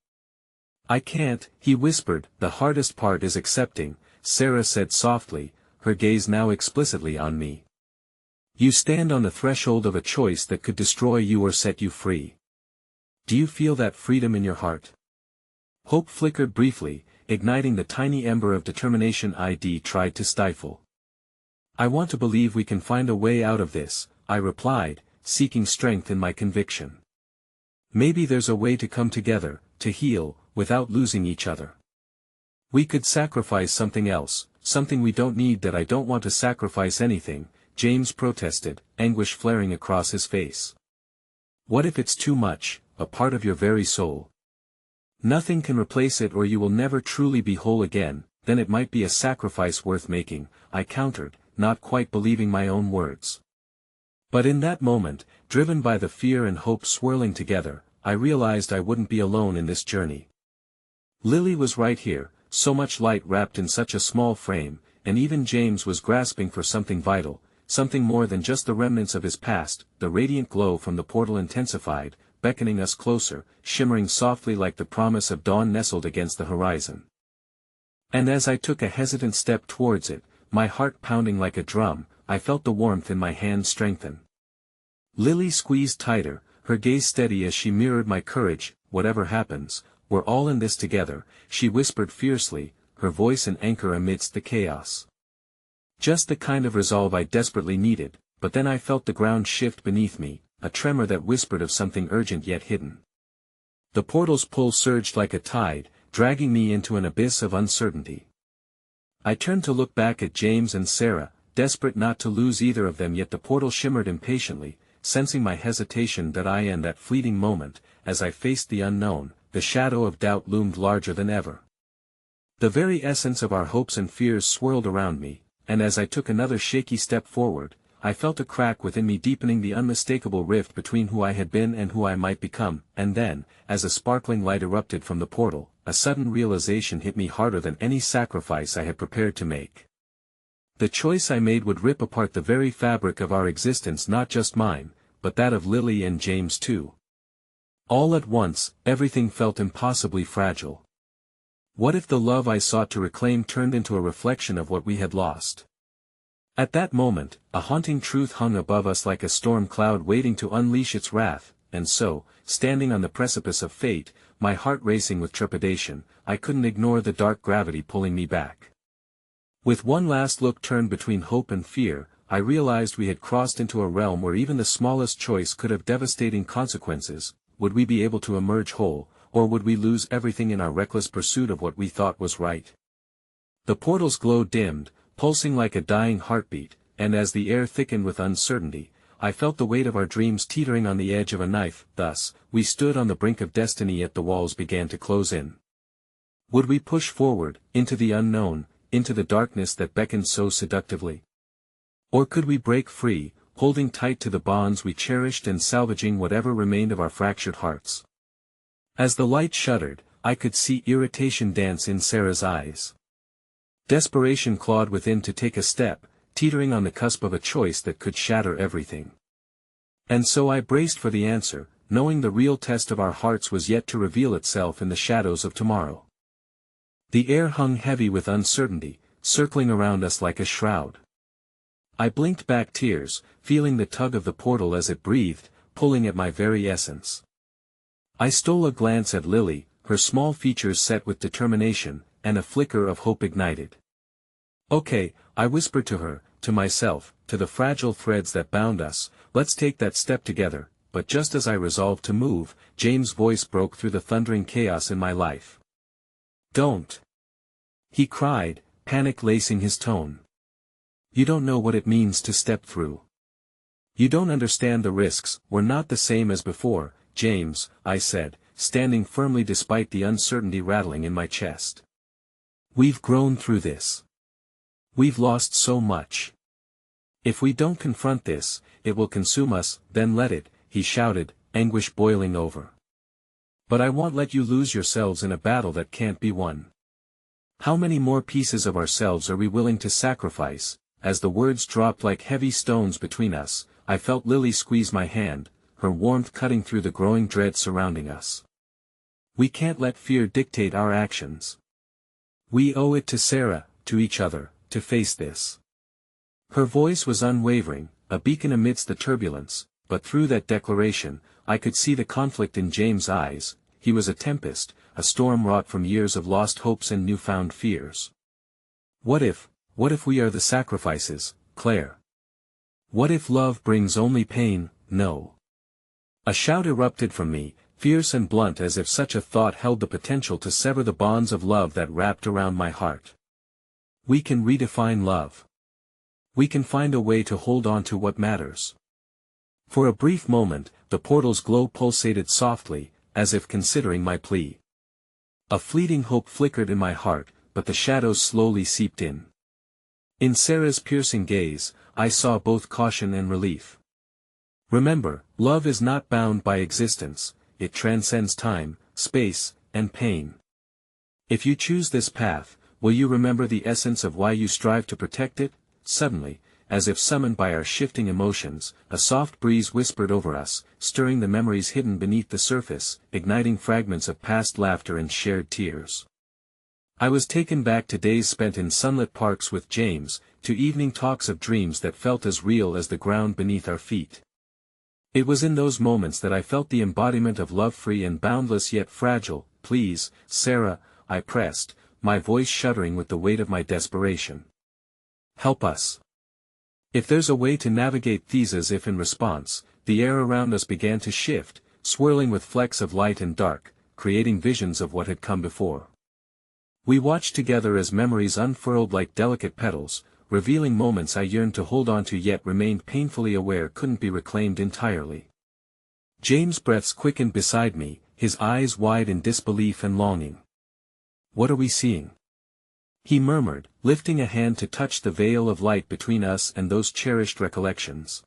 "I can't," he whispered. "The hardest part is accepting," Sarah said softly, her gaze now explicitly on me. "You stand on the threshold of a choice that could destroy you or set you free. Do you feel that freedom in your heart?" Hope flickered briefly, igniting the tiny ember of determination I'd tried to stifle. "I want to believe we can find a way out of this," I replied, seeking strength in my conviction. "Maybe there's a way to come together, to heal, without losing each other. We could sacrifice something else, something we don't need." "That I don't want to sacrifice anything," James protested, anguish flaring across his face. "What if it's too much, a part of your very soul? Nothing can replace it or you will never truly be whole again." "Then it might be a sacrifice worth making," I countered, not quite believing my own words. But in that moment, driven by the fear and hope swirling together, I realized I wouldn't be alone in this journey. Lily was right here, so much light wrapped in such a small frame, and even James was grasping for something vital, something more than just the remnants of his past. The radiant glow from the portal intensified, beckoning us closer, shimmering softly like the promise of dawn nestled against the horizon. And as I took a hesitant step towards it, my heart pounding like a drum, I felt the warmth in my hand strengthen. Lily squeezed tighter, her gaze steady as she mirrored my courage. "Whatever happens, we're all in this together," she whispered fiercely, her voice an anchor amidst the chaos. Just the kind of resolve I desperately needed. But then I felt the ground shift beneath me, a tremor that whispered of something urgent yet hidden. The portal's pull surged like a tide, dragging me into an abyss of uncertainty. I turned to look back at James and Sarah, desperate not to lose either of them, yet the portal shimmered impatiently, sensing my hesitation in that fleeting moment. As I faced the unknown, the shadow of doubt loomed larger than ever. The very essence of our hopes and fears swirled around me, and as I took another shaky step forward, I felt a crack within me deepening the unmistakable rift between who I had been and who I might become. And then, as a sparkling light erupted from the portal, a sudden realization hit me harder than any sacrifice I had prepared to make. The choice I made would rip apart the very fabric of our existence, not just mine, but that of Lily and James too. All at once, everything felt impossibly fragile. What if the love I sought to reclaim turned into a reflection of what we had lost? At that moment, a haunting truth hung above us like a storm cloud waiting to unleash its wrath, and so, standing on the precipice of fate, my heart racing with trepidation, I couldn't ignore the dark gravity pulling me back. With one last look turned between hope and fear, I realized we had crossed into a realm where even the smallest choice could have devastating consequences. Would we be able to emerge whole, or would we lose everything in our reckless pursuit of what we thought was right? The portal's glow dimmed, pulsing like a dying heartbeat, and as the air thickened with uncertainty, I felt the weight of our dreams teetering on the edge of a knife. Thus, we stood on the brink of destiny, yet the walls began to close in. Would we push forward, into the unknown, into the darkness that beckoned so seductively? Or could we break free, holding tight to the bonds we cherished and salvaging whatever remained of our fractured hearts? As the light shuddered, I could see irritation dance in Sarah's eyes. Desperation clawed within to take a step, teetering on the cusp of a choice that could shatter everything. And so I braced for the answer, knowing the real test of our hearts was yet to reveal itself in the shadows of tomorrow. The air hung heavy with uncertainty, circling around us like a shroud. I blinked back tears, feeling the tug of the portal as it breathed, pulling at my very essence. I stole a glance at Lily, her small features set with determination, and a flicker of hope ignited. "Okay," I whispered to her, to myself, to the fragile threads that bound us, "let's take that step together." But just as I resolved to move, James' voice broke through the thundering chaos in my life. "Don't!" he cried, panic lacing his tone. "You don't know what it means to step through. You don't understand the risks." "We're not the same as before, James," I said, standing firmly despite the uncertainty rattling in my chest. "We've grown through this. We've lost so much. If we don't confront this, it will consume us." "Then let it," he shouted, anguish boiling over. "But I won't let you lose yourselves in a battle that can't be won. How many more pieces of ourselves are we willing to sacrifice?" As the words dropped like heavy stones between us, I felt Lily squeeze my hand, her warmth cutting through the growing dread surrounding us. "We can't let fear dictate our actions. We owe it to Sarah, to each other, to face this." Her voice was unwavering, a beacon amidst the turbulence, but through that declaration, I could see the conflict in James' eyes. He was a tempest, a storm wrought from years of lost hopes and newfound fears. What if we are the sacrifices, Claire? What if love brings only pain? No. A shout erupted from me, fierce and blunt as if such a thought held the potential to sever the bonds of love that wrapped around my heart. We can redefine love. We can find a way to hold on to what matters. For a brief moment, the portal's glow pulsated softly, as if considering my plea. A fleeting hope flickered in my heart, but the shadows slowly seeped in. In Sarah's piercing gaze, I saw both caution and relief. "Remember, love is not bound by existence, it transcends time, space, and pain. If you choose this path, will you remember the essence of why you strive to protect it?" Suddenly, as if summoned by our shifting emotions, a soft breeze whispered over us, stirring the memories hidden beneath the surface, igniting fragments of past laughter and shared tears. I was taken back to days spent in sunlit parks with James, to evening talks of dreams that felt as real as the ground beneath our feet. It was in those moments that I felt the embodiment of love, free and boundless yet fragile. "Please, Sarah," I pressed, my voice shuddering with the weight of my desperation. "Help us. If there's a way to navigate these." As if in response, the air around us began to shift, swirling with flecks of light and dark, creating visions of what had come before. We watched together as memories unfurled like delicate petals, revealing moments I yearned to hold on to yet remained painfully aware couldn't be reclaimed entirely. James' breaths quickened beside me, his eyes wide in disbelief and longing. "What are we seeing?" he murmured, lifting a hand to touch the veil of light between us and those cherished recollections.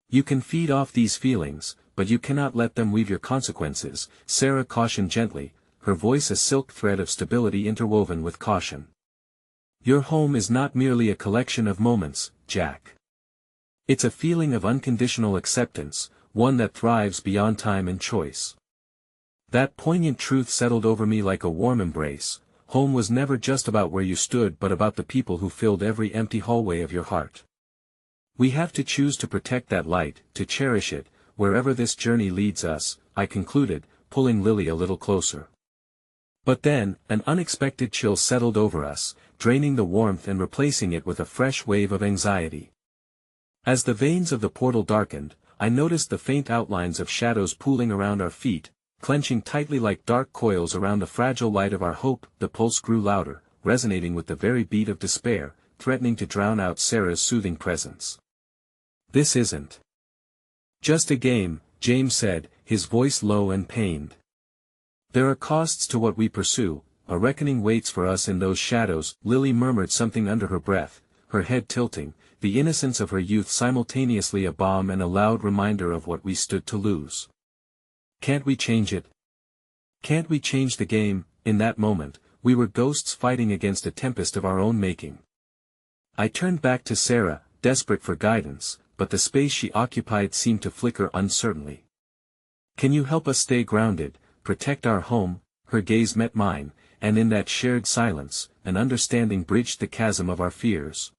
"You can feed off these feelings, but you cannot let them weave your consequences," Sarah cautioned gently, her voice a silk thread of stability interwoven with caution. Your home is not merely a collection of moments, Jack. It's a feeling of unconditional acceptance, one that thrives beyond time and choice. That poignant truth settled over me like a warm embrace. Home was never just about where you stood but about the people who filled every empty hallway of your heart. We have to choose to protect that light, to cherish it, wherever this journey leads us, I concluded, pulling Lily a little closer. But then, an unexpected chill settled over us, draining the warmth and replacing it with a fresh wave of anxiety. As the veins of the portal darkened, I noticed the faint outlines of shadows pooling around our feet, clenching tightly like dark coils around the fragile light of our hope. The pulse grew louder, resonating with the very beat of despair, threatening to drown out Sarah's soothing presence. This isn't just a game, James said, his voice low and pained. There are costs to what we pursue, a reckoning waits for us in those shadows. Lily murmured something under her breath, her head tilting, the innocence of her youth simultaneously a balm and a loud reminder of what we stood to lose. Can't we change it? Can't we change the game? In that moment, we were ghosts fighting against a tempest of our own making. I turned back to Sarah, desperate for guidance, but the space she occupied seemed to flicker uncertainly. Can you help us stay grounded, protect our home? Her gaze met mine, and in that shared silence, an understanding bridged the chasm of our fears.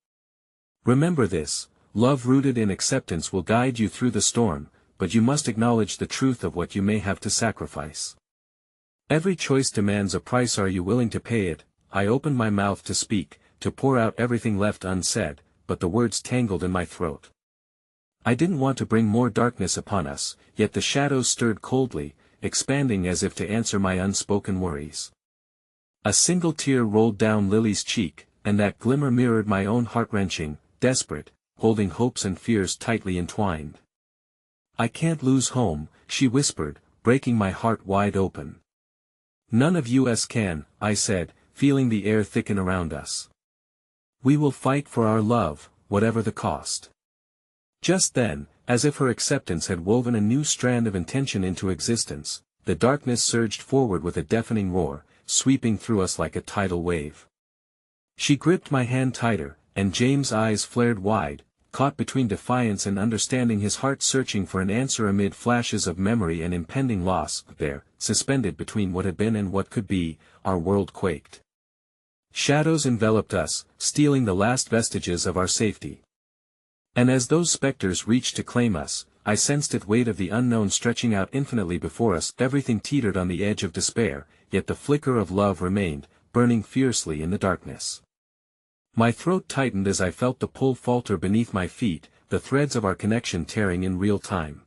Remember this, love rooted in acceptance will guide you through the storm, but you must acknowledge the truth of what you may have to sacrifice. Every choice demands a price. Are you willing to pay it? I opened my mouth to speak, to pour out everything left unsaid, but the words tangled in my throat. I didn't want to bring more darkness upon us, yet the shadows stirred coldly, expanding as if to answer my unspoken worries. A single tear rolled down Lily's cheek, and that glimmer mirrored my own heart-wrenching, desperate, holding hopes and fears tightly entwined. I can't lose home, she whispered, breaking my heart wide open. None of us can, I said, feeling the air thicken around us. We will fight for our love, whatever the cost. Just then, as if her acceptance had woven a new strand of intention into existence, the darkness surged forward with a deafening roar, sweeping through us like a tidal wave. She gripped my hand tighter, and James' eyes flared wide, caught between defiance and understanding, his heart searching for an answer amid flashes of memory and impending loss. There, suspended between what had been and what could be, our world quaked. Shadows enveloped us, stealing the last vestiges of our safety. And as those specters reached to claim us, I sensed the weight of the unknown stretching out infinitely before us. Everything teetered on the edge of despair, yet the flicker of love remained, burning fiercely in the darkness. My throat tightened as I felt the pull falter beneath my feet, the threads of our connection tearing in real time.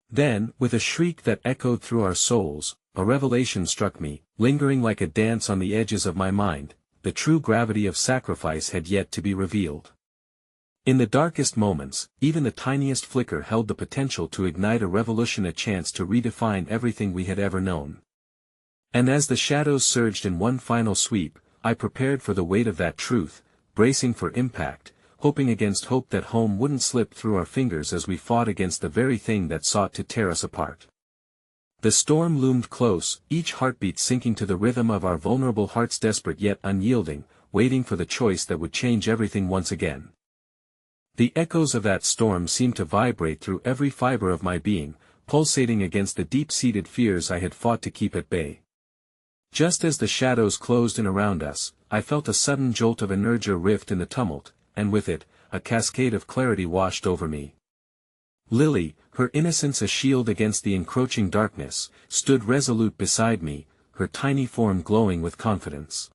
Then, with a shriek that echoed through our souls, a revelation struck me, lingering like a dance on the edges of my mind. The true gravity of sacrifice had yet to be revealed. In the darkest moments, even the tiniest flicker held the potential to ignite a revolution, a chance to redefine everything we had ever known. And as the shadows surged in one final sweep, I prepared for the weight of that truth, bracing for impact, hoping against hope that home wouldn't slip through our fingers as we fought against the very thing that sought to tear us apart. The storm loomed close, each heartbeat sinking to the rhythm of our vulnerable hearts, desperate yet unyielding, waiting for the choice that would change everything once again. The echoes of that storm seemed to vibrate through every fiber of my being, pulsating against the deep-seated fears I had fought to keep at bay. Just as the shadows closed in around us, I felt a sudden jolt of energy rift in the tumult, and with it, a cascade of clarity washed over me. Lily, her innocence a shield against the encroaching darkness, stood resolute beside me, her tiny form glowing with confidence.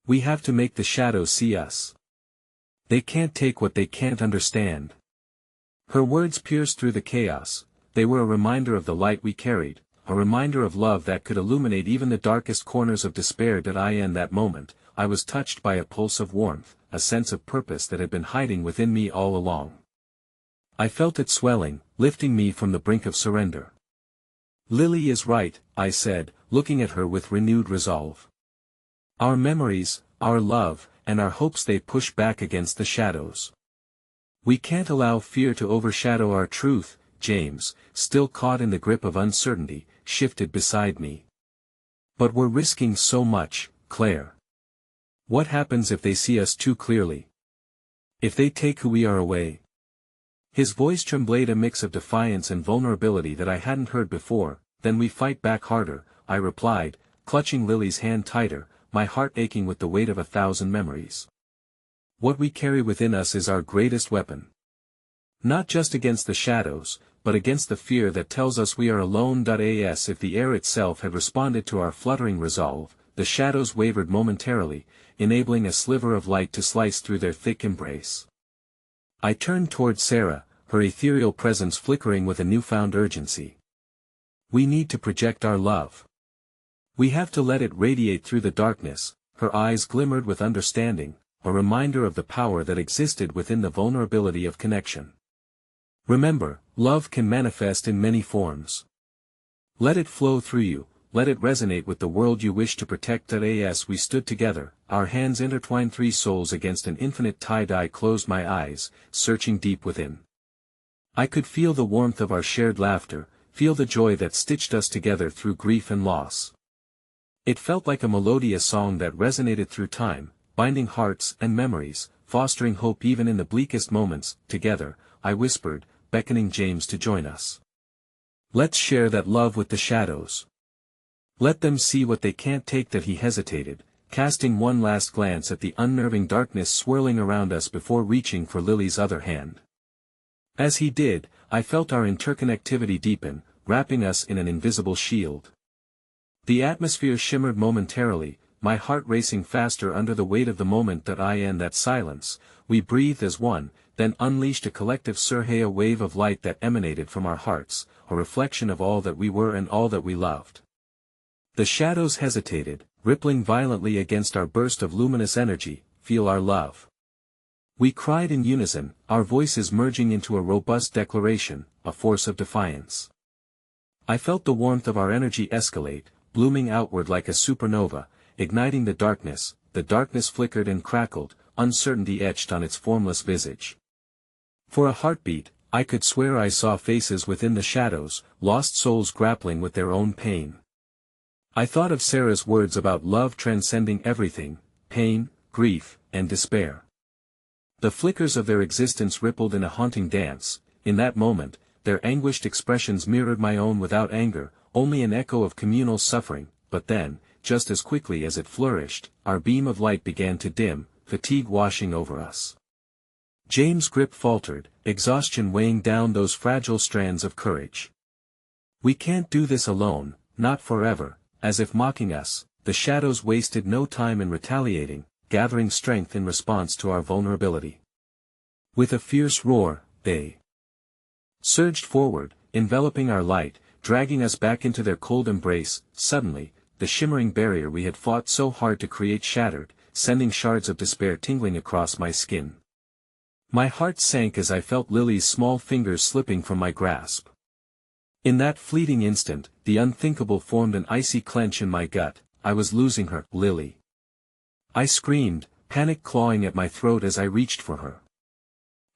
We have to make the shadows see us. They can't take what they can't understand. Her words pierced through the chaos. They were a reminder of the light we carried, a reminder of love that could illuminate even the darkest corners of despair. In that moment, I was touched by a pulse of warmth, a sense of purpose that had been hiding within me all along. I felt it swelling, lifting me from the brink of surrender. Lily is right, I said, looking at her with renewed resolve. Our memories, our love, and our hopes, they push back against the shadows. We can't allow fear to overshadow our truth. James, still caught in the grip of uncertainty, shifted beside me. But we're risking so much, Claire. What happens if they see us too clearly? If they take who we are away? His voice trembled, a mix of defiance and vulnerability that I hadn't heard before. Then we fight back harder, I replied, clutching Lily's hand tighter, my heart aching with the weight of 1,000 memories. What we carry within us is our greatest weapon. Not just against the shadows, but against the fear that tells us we are alone. As if the air itself had responded to our fluttering resolve, the shadows wavered momentarily, enabling a sliver of light to slice through their thick embrace. I turned toward Sarah, her ethereal presence flickering with a newfound urgency. We need to project our love. We have to let it radiate through the darkness. Her eyes glimmered with understanding, a reminder of the power that existed within the vulnerability of connection. Remember, love can manifest in many forms. Let it flow through you, let it resonate with the world you wish to protect. As we stood together, our hands intertwined, 3 souls against an infinite tide. I closed my eyes, searching deep within. I could feel the warmth of our shared laughter, feel the joy that stitched us together through grief and loss. It felt like a melodious song that resonated through time, binding hearts and memories, fostering hope even in the bleakest moments. Together, I whispered, beckoning James to join us. Let's share that love with the shadows. Let them see what they can't take. That he hesitated, casting one last glance at the unnerving darkness swirling around us before reaching for Lily's other hand. As he did, I felt our interconnectivity deepen, wrapping us in an invisible shield. The atmosphere shimmered momentarily, my heart racing faster under the weight of the moment. In that silence, we breathed as one, then unleashed a collective surge, a wave of light that emanated from our hearts, a reflection of all that we were and all that we loved. The shadows hesitated, rippling violently against our burst of luminous energy. Feel our love. We cried in unison, our voices merging into a robust declaration, a force of defiance. I felt the warmth of our energy escalate, blooming outward like a supernova, igniting the darkness. The darkness flickered and crackled, uncertainty etched on its formless visage. For a heartbeat, I could swear I saw faces within the shadows, lost souls grappling with their own pain. I thought of Sarah's words about love transcending everything, pain, grief, and despair. The flickers of their existence rippled in a haunting dance. In that moment, their anguished expressions mirrored my own without anger, only an echo of communal suffering. But then, just as quickly as it flourished, our beam of light began to dim, fatigue washing over us. James' grip faltered, exhaustion weighing down those fragile strands of courage. We can't do this alone, not forever. As if mocking us, the shadows wasted no time in retaliating, gathering strength in response to our vulnerability. With a fierce roar, they surged forward, enveloping our light, dragging us back into their cold embrace. Suddenly, the shimmering barrier we had fought so hard to create shattered, sending shards of despair tingling across my skin. My heart sank as I felt Lily's small fingers slipping from my grasp. In that fleeting instant, the unthinkable formed an icy clench in my gut. I was losing her, Lily. I screamed, panic clawing at my throat as I reached for her.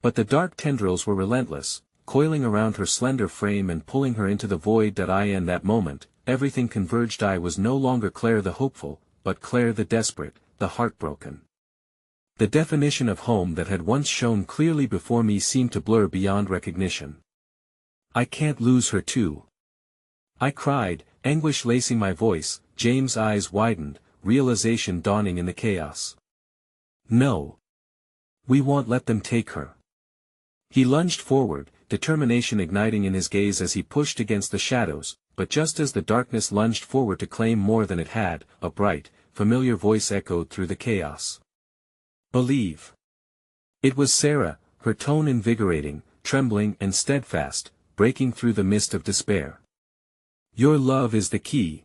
But the dark tendrils were relentless, coiling around her slender frame and pulling her into the void. In that moment, everything converged. I was no longer Claire the hopeful, but Claire the desperate, the heartbroken. The definition of home that had once shone clearly before me seemed to blur beyond recognition. I can't lose her too. I cried, anguish lacing my voice. James' eyes widened, realization dawning in the chaos. No. We won't let them take her. He lunged forward, determination igniting in his gaze as he pushed against the shadows, but just as the darkness lunged forward to claim more than it had, a bright, familiar voice echoed through the chaos. Believe. It was Sarah, her tone invigorating, trembling and steadfast, breaking through the mist of despair. Your love is the key.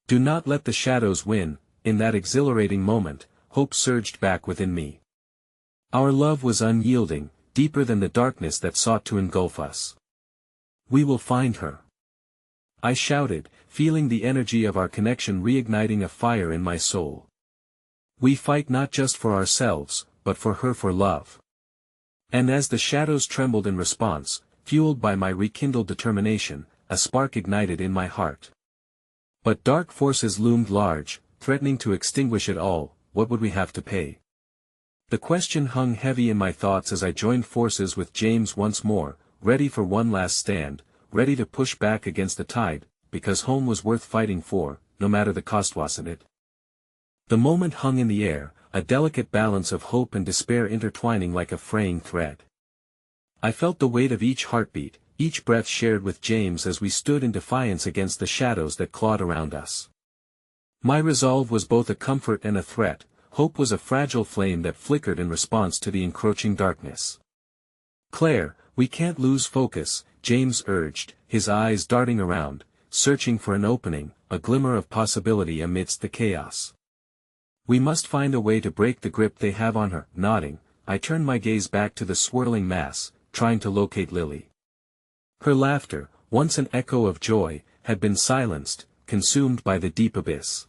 Do not let the shadows win. In that exhilarating moment, hope surged back within me. Our love was unyielding, deeper than the darkness that sought to engulf us. We will find her. I shouted, feeling the energy of our connection reigniting a fire in my soul. We fight not just for ourselves, but for her, for love. And as the shadows trembled in response, fueled by my rekindled determination, a spark ignited in my heart. But dark forces loomed large, threatening to extinguish it all. What would we have to pay? The question hung heavy in my thoughts as I joined forces with James once more, ready for one last stand, ready to push back against the tide, because home was worth fighting for, no matter the cost, wasn't it? The moment hung in the air, a delicate balance of hope and despair intertwining like a fraying thread. I felt the weight of each heartbeat, each breath shared with James as we stood in defiance against the shadows that clawed around us. My resolve was both a comfort and a threat. Hope was a fragile flame that flickered in response to the encroaching darkness. "Claire, we can't lose focus," James urged, his eyes darting around, searching for an opening, a glimmer of possibility amidst the chaos. "We must find a way to break the grip they have on her." Nodding, I turned my gaze back to the swirling mass, trying to locate Lily. Her laughter, once an echo of joy, had been silenced, consumed by the deep abyss.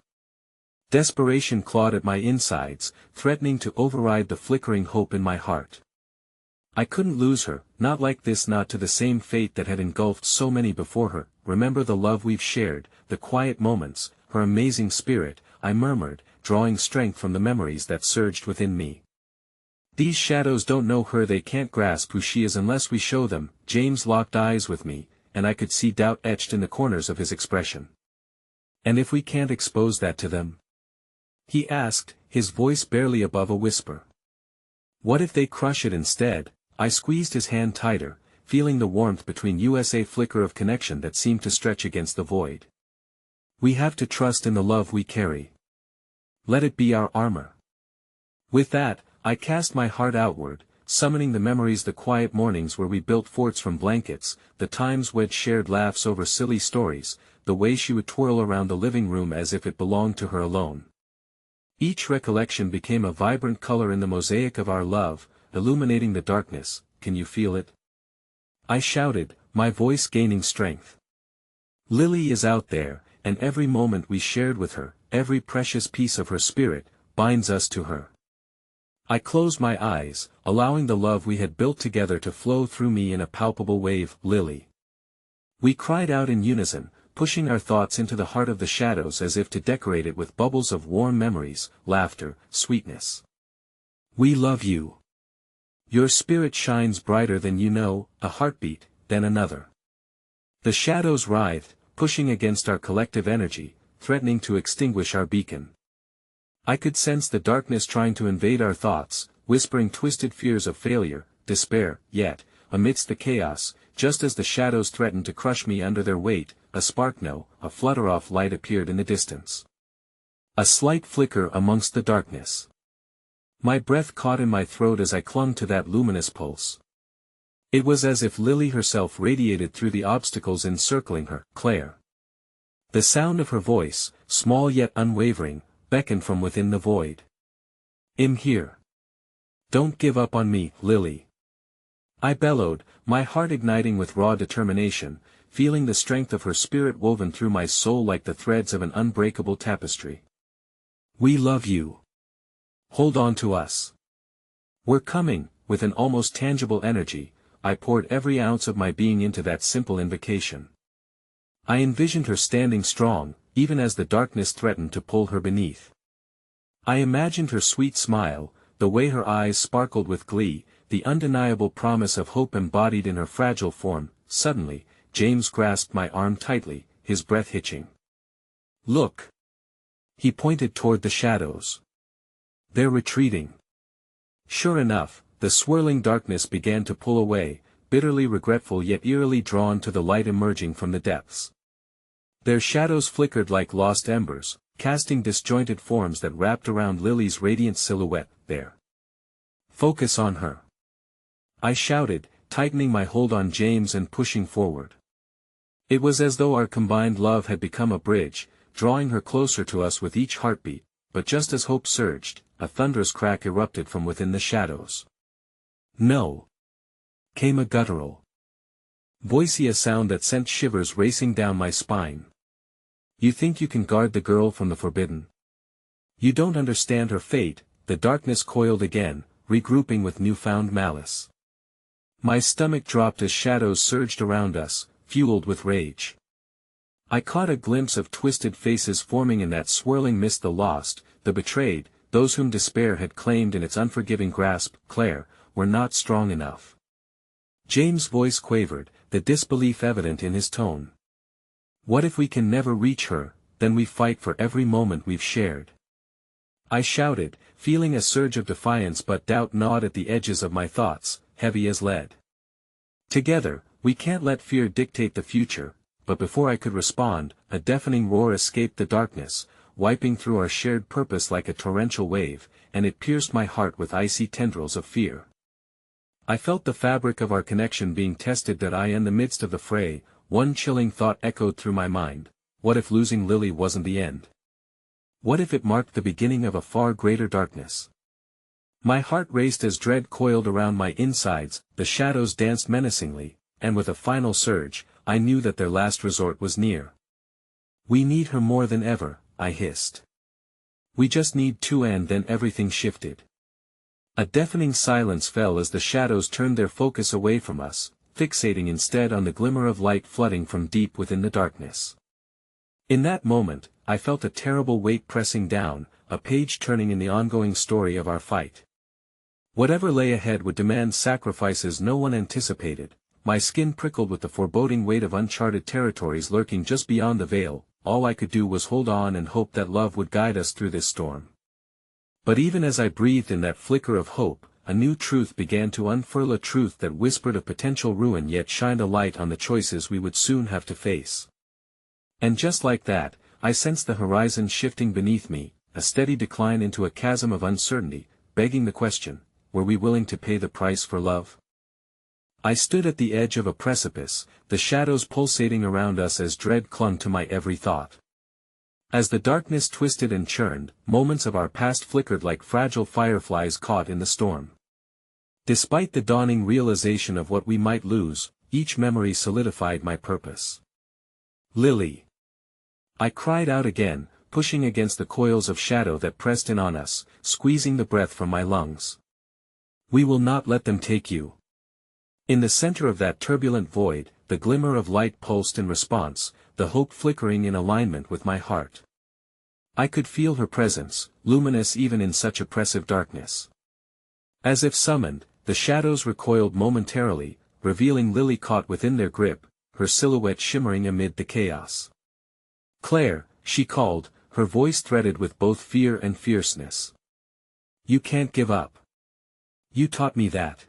Desperation clawed at my insides, threatening to override the flickering hope in my heart. I couldn't lose her, not like this, not to the same fate that had engulfed so many before her. "Remember the love we've shared, the quiet moments, her amazing spirit," I murmured, drawing strength from the memories that surged within me. "These shadows don't know her, they can't grasp who she is unless we show them." James locked eyes with me, and I could see doubt etched in the corners of his expression. "And if we can't expose that to them?" he asked, his voice barely above a whisper. "What if they crush it instead?" I squeezed his hand tighter, feeling the warmth between us, a flicker of connection that seemed to stretch against the void. "We have to trust in the love we carry. Let it be our armor." With that, I cast my heart outward, summoning the memories, the quiet mornings where we built forts from blankets, the times we'd shared laughs over silly stories, the way she would twirl around the living room as if it belonged to her alone. Each recollection became a vibrant color in the mosaic of our love, illuminating the darkness. "Can you feel it?" I shouted, my voice gaining strength. "Lily is out there, and every moment we shared with her, every precious piece of her spirit, binds us to her." I closed my eyes, allowing the love we had built together to flow through me in a palpable wave. "Lily." We cried out in unison, pushing our thoughts into the heart of the shadows as if to decorate it with bubbles of warm memories, laughter, sweetness. "We love you. Your spirit shines brighter than you know." A heartbeat, then another. The shadows writhed, pushing against our collective energy, threatening to extinguish our beacon. I could sense the darkness trying to invade our thoughts, whispering twisted fears of failure, despair. Yet, amidst the chaos, just as the shadows threatened to crush me under their weight, a spark, no, a flutter of light appeared in the distance. A slight flicker amongst the darkness. My breath caught in my throat as I clung to that luminous pulse. It was as if Lily herself radiated through the obstacles encircling her. "Claire." The sound of her voice, small yet unwavering, beckoned from within the void. "I'm here. Don't give up on me, Lily." I bellowed, my heart igniting with raw determination, feeling the strength of her spirit woven through my soul like the threads of an unbreakable tapestry. "We love you. Hold on to us. We're coming." With an almost tangible energy, I poured every ounce of my being into that simple invocation. I envisioned her standing strong, even as the darkness threatened to pull her beneath. I imagined her sweet smile, the way her eyes sparkled with glee, the undeniable promise of hope embodied in her fragile form. Suddenly, James grasped my arm tightly, his breath hitching. "Look." He pointed toward the shadows. "They're retreating." Sure enough, the swirling darkness began to pull away, bitterly regretful yet eerily drawn to the light emerging from the depths. Their shadows flickered like lost embers, casting disjointed forms that wrapped around Lily's radiant silhouette. "There. Focus on her," I shouted, tightening my hold on James and pushing forward. It was as though our combined love had become a bridge, drawing her closer to us with each heartbeat, but just as hope surged, a thunderous crack erupted from within the shadows. "No!" came a guttural, voicey, a sound that sent shivers racing down my spine. "You think you can guard the girl from the forbidden? You don't understand her fate." The darkness coiled again, regrouping with newfound malice. My stomach dropped as shadows surged around us, fueled with rage. I caught a glimpse of twisted faces forming in that swirling mist. The lost, the betrayed, those whom despair had claimed in its unforgiving grasp. Claire, we're not strong enough. James' voice quavered, the disbelief evident in his tone. What if we can never reach her? Then we fight for every moment we've shared. I shouted, feeling a surge of defiance, but doubt gnawed at the edges of my thoughts, heavy as lead. Together, we can't let fear dictate the future. But before I could respond, a deafening roar escaped the darkness, wiping through our shared purpose like a torrential wave, and it pierced my heart with icy tendrils of fear. I felt the fabric of our connection being tested. That in the midst of the fray, one chilling thought echoed through my mind: what if losing Lily wasn't the end? What if it marked the beginning of a far greater darkness? My heart raced as dread coiled around my insides. The shadows danced menacingly, and with a final surge, I knew that their last resort was near. We need her more than ever, I hissed. We just need to. And then everything shifted. A deafening silence fell as the shadows turned their focus away from us, fixating instead on the glimmer of light flooding from deep within the darkness. In that moment, I felt a terrible weight pressing down, a page turning in the ongoing story of our fight. Whatever lay ahead would demand sacrifices no one anticipated. My skin prickled with the foreboding weight of uncharted territories lurking just beyond the veil. All I could do was hold on and hope that love would guide us through this storm. But even as I breathed in that flicker of hope, a new truth began to unfurl, a truth that whispered of potential ruin yet shined a light on the choices we would soon have to face. And just like that, I sensed the horizon shifting beneath me, a steady decline into a chasm of uncertainty, begging the question: were we willing to pay the price for love? I stood at the edge of a precipice, the shadows pulsating around us as dread clung to my every thought. As the darkness twisted and churned, moments of our past flickered like fragile fireflies caught in the storm. Despite the dawning realization of what we might lose, each memory solidified my purpose. Lily! I cried out again, pushing against the coils of shadow that pressed in on us, squeezing the breath from my lungs. We will not let them take you. In the center of that turbulent void, the glimmer of light pulsed in response, the hope flickering in alignment with my heart. I could feel her presence, luminous even in such oppressive darkness. As if summoned, the shadows recoiled momentarily, revealing Lily caught within their grip, her silhouette shimmering amid the chaos. Claire, she called, her voice threaded with both fear and fierceness. You can't give up. You taught me that.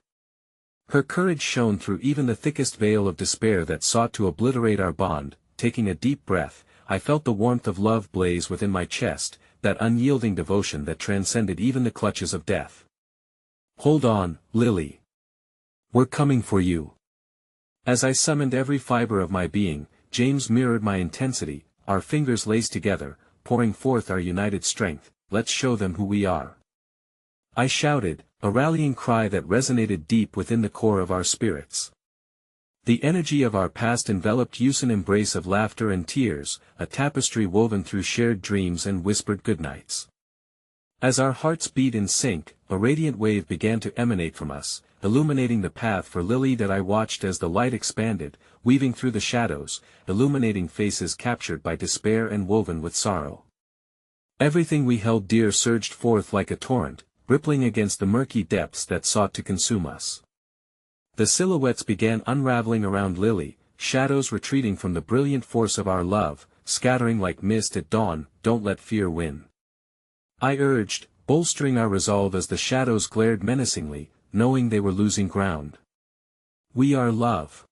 Her courage shone through even the thickest veil of despair that sought to obliterate our bond. Taking a deep breath, I felt the warmth of love blaze within my chest, that unyielding devotion that transcended even the clutches of death. Hold on, Lily. We're coming for you. As I summoned every fiber of my being, James mirrored my intensity, our fingers laced together, pouring forth our united strength. Let's show them who we are. I shouted, a rallying cry that resonated deep within the core of our spirits. The energy of our past enveloped us in an embrace of laughter and tears, a tapestry woven through shared dreams and whispered goodnights. As our hearts beat in sync, a radiant wave began to emanate from us, illuminating the path for Lily. That I watched as the light expanded, weaving through the shadows, illuminating faces captured by despair and woven with sorrow. Everything we held dear surged forth like a torrent, rippling against the murky depths that sought to consume us. The silhouettes began unraveling around Lily, shadows retreating from the brilliant force of our love, scattering like mist at dawn. Don't let fear win. I urged, bolstering our resolve as the shadows glared menacingly, knowing they were losing ground. We are love.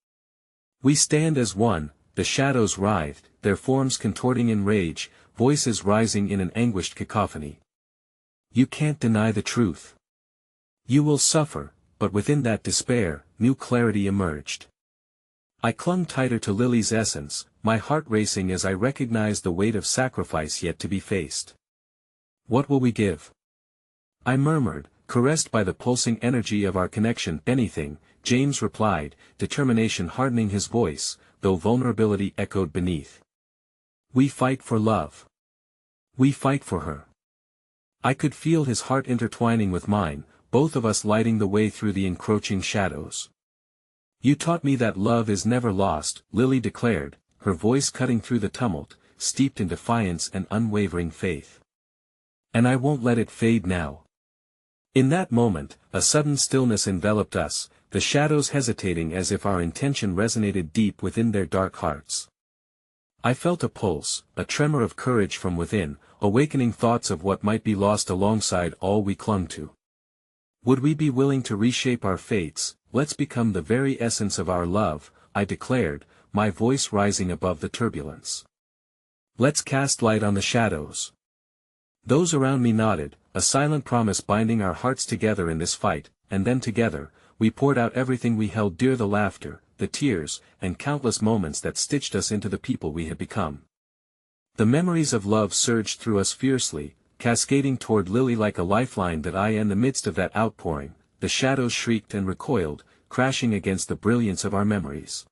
We stand as one. The shadows writhed, their forms contorting in rage, voices rising in an anguished cacophony. You can't deny the truth. You will suffer. But within that despair, new clarity emerged. I clung tighter to Lily's essence, my heart racing as I recognized the weight of sacrifice yet to be faced. What will we give? I murmured, caressed by the pulsing energy of our connection. Anything, James replied, determination hardening his voice, though vulnerability echoed beneath. We fight for love. We fight for her. I could feel his heart intertwining with mine, both of us lighting the way through the encroaching shadows. You taught me that love is never lost, Lily declared, her voice cutting through the tumult, steeped in defiance and unwavering faith. "And I won't let it fade now." In that moment, a sudden stillness enveloped us, the shadows hesitating as if our intention resonated deep within their dark hearts. I felt a pulse, a tremor of courage from within, awakening thoughts of what might be lost alongside all we clung to. Would we be willing to reshape our fates? "Let's become the very essence of our love," I declared, my voice rising above the turbulence. "Let's cast light on the shadows." Those around me nodded, a silent promise binding our hearts together in this fight, and then together, we poured out everything we held dear, the laughter, the tears, and countless moments that stitched us into the people we had become. The memories of love surged through us fiercely, cascading toward Lily like a lifeline that in the midst of that outpouring, the shadows shrieked and recoiled, crashing against the brilliance of our memories.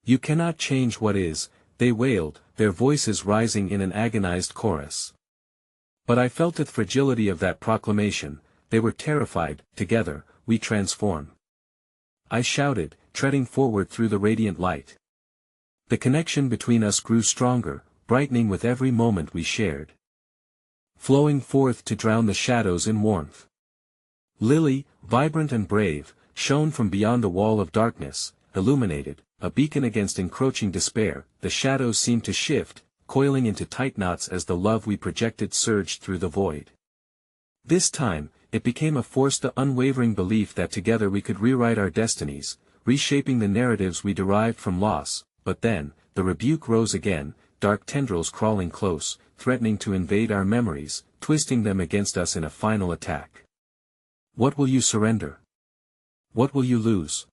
"You cannot change what is," they wailed, their voices rising in an agonized chorus. But I felt the fragility of that proclamation. They were terrified. "Together, we transform," I shouted, treading forward through the radiant light. The connection between us grew stronger, brightening with every moment we shared, flowing forth to drown the shadows in warmth. Lily, vibrant and brave, shone from beyond the wall of darkness, illuminated, a beacon against encroaching despair. The shadows seemed to shift, coiling into tight knots as the love we projected surged through the void. This time, it became a force, the unwavering belief that together we could rewrite our destinies, reshaping the narratives we derived from loss. But then, the rebuke rose again, dark tendrils crawling close, threatening to invade our memories, twisting them against us in a final attack. "What will you surrender? What will you lose?"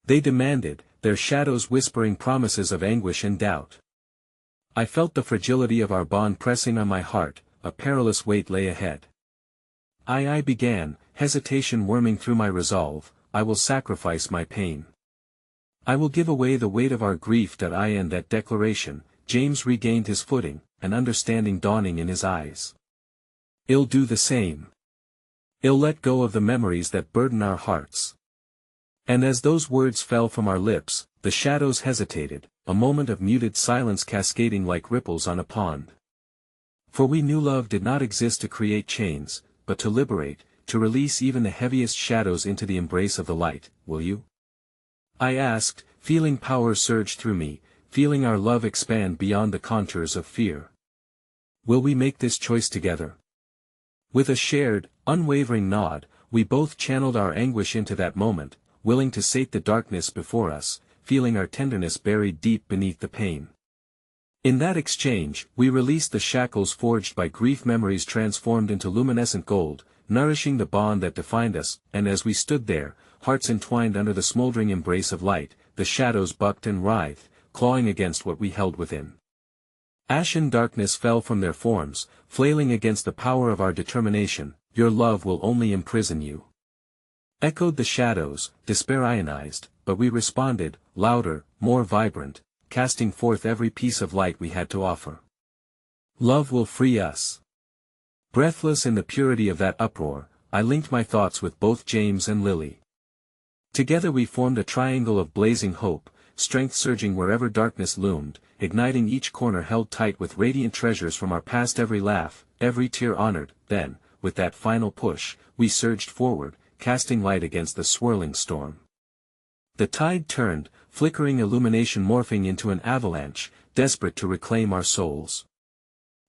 they demanded, their shadows whispering promises of anguish and doubt. I felt the fragility of our bond pressing on my heart. A perilous weight lay ahead. I began, hesitation worming through my resolve. "I will sacrifice my pain. I will give away the weight of our grief." In that declaration, James regained his footing, an understanding dawning in his eyes. "I'll do the same. I'll let go of the memories that burden our hearts." And as those words fell from our lips, the shadows hesitated, a moment of muted silence cascading like ripples on a pond. For we knew love did not exist to create chains, but to liberate, to release even the heaviest shadows into the embrace of the light. "Will you?" I asked, feeling power surge through me, feeling our love expand beyond the contours of fear. "Will we make this choice together?" With a shared, unwavering nod, we both channeled our anguish into that moment, willing to sate the darkness before us, feeling our tenderness buried deep beneath the pain. In that exchange, we released the shackles forged by grief, memories transformed into luminescent gold, nourishing the bond that defined us. And as we stood there, hearts entwined under the smoldering embrace of light, the shadows bucked and writhed, clawing against what we held within. Ashen darkness fell from their forms, flailing against the power of our determination. "Your love will only imprison you," echoed the shadows, despair ionized, but we responded, louder, more vibrant, casting forth every piece of light we had to offer. "Love will free us." Breathless in the purity of that uproar, I linked my thoughts with both James and Lily. Together we formed a triangle of blazing hope, strength surging wherever darkness loomed, igniting each corner held tight with radiant treasures from our past, every laugh, every tear honored. Then, with that final push, we surged forward, casting light against the swirling storm. The tide turned, flickering illumination morphing into an avalanche, desperate to reclaim our souls.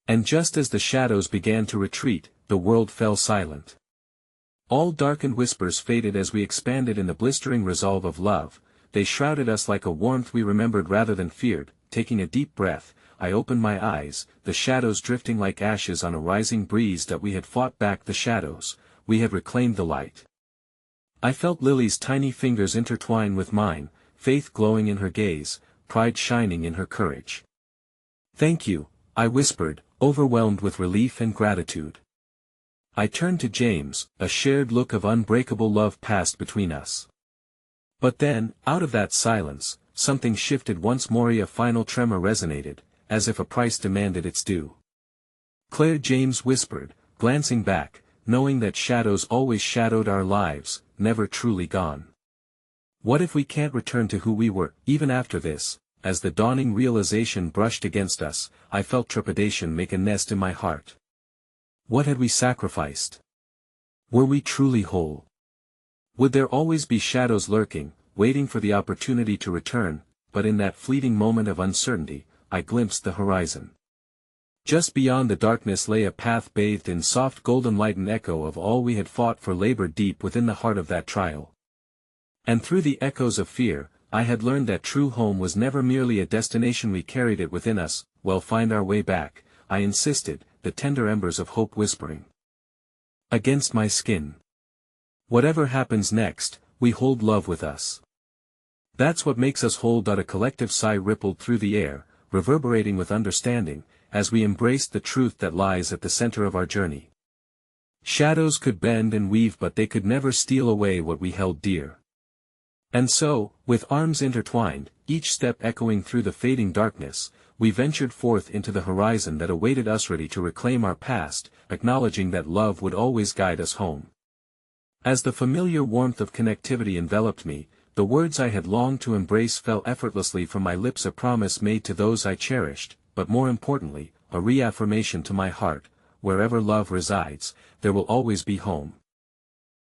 And just as the shadows began to retreat, the world fell silent. All darkened whispers faded as we expanded in the blistering resolve of love. They shrouded us like a warmth we remembered rather than feared. Taking a deep breath, I opened my eyes, the shadows drifting like ashes on a rising breeze. That we had fought back the shadows, we had reclaimed the light. I felt Lily's tiny fingers intertwine with mine, faith glowing in her gaze, pride shining in her courage. "Thank you," I whispered, overwhelmed with relief and gratitude. I turned to James, a shared look of unbreakable love passed between us. But then, out of that silence, something shifted once more. A final tremor resonated, as if a price demanded its due. "Claire," James whispered, glancing back, knowing that shadows always shadowed our lives, never truly gone. "What if we can't return to who we were, even after this?" as the dawning realization brushed against us, I felt trepidation make a nest in my heart. What had we sacrificed? Were we truly whole? Would there always be shadows lurking, waiting for the opportunity to return? But in that fleeting moment of uncertainty, I glimpsed the horizon. Just beyond the darkness lay a path bathed in soft golden light, an echo of all we had fought for labored deep within the heart of that trial. And through the echoes of fear, I had learned that true home was never merely a destination, we carried it within us. Well, find our way back, I insisted, the tender embers of hope whispering against my skin. Whatever happens next, we hold love with us. That's what makes us whole. A collective sigh rippled through the air, reverberating with understanding, as we embraced the truth that lies at the center of our journey. Shadows could bend and weave, but they could never steal away what we held dear. And so, with arms intertwined, each step echoing through the fading darkness, we ventured forth into the horizon that awaited us, ready to reclaim our past, acknowledging that love would always guide us home. As the familiar warmth of connectivity enveloped me, the words I had longed to embrace fell effortlessly from my lips, a promise made to those I cherished, but more importantly, a reaffirmation to my heart: wherever love resides, there will always be home.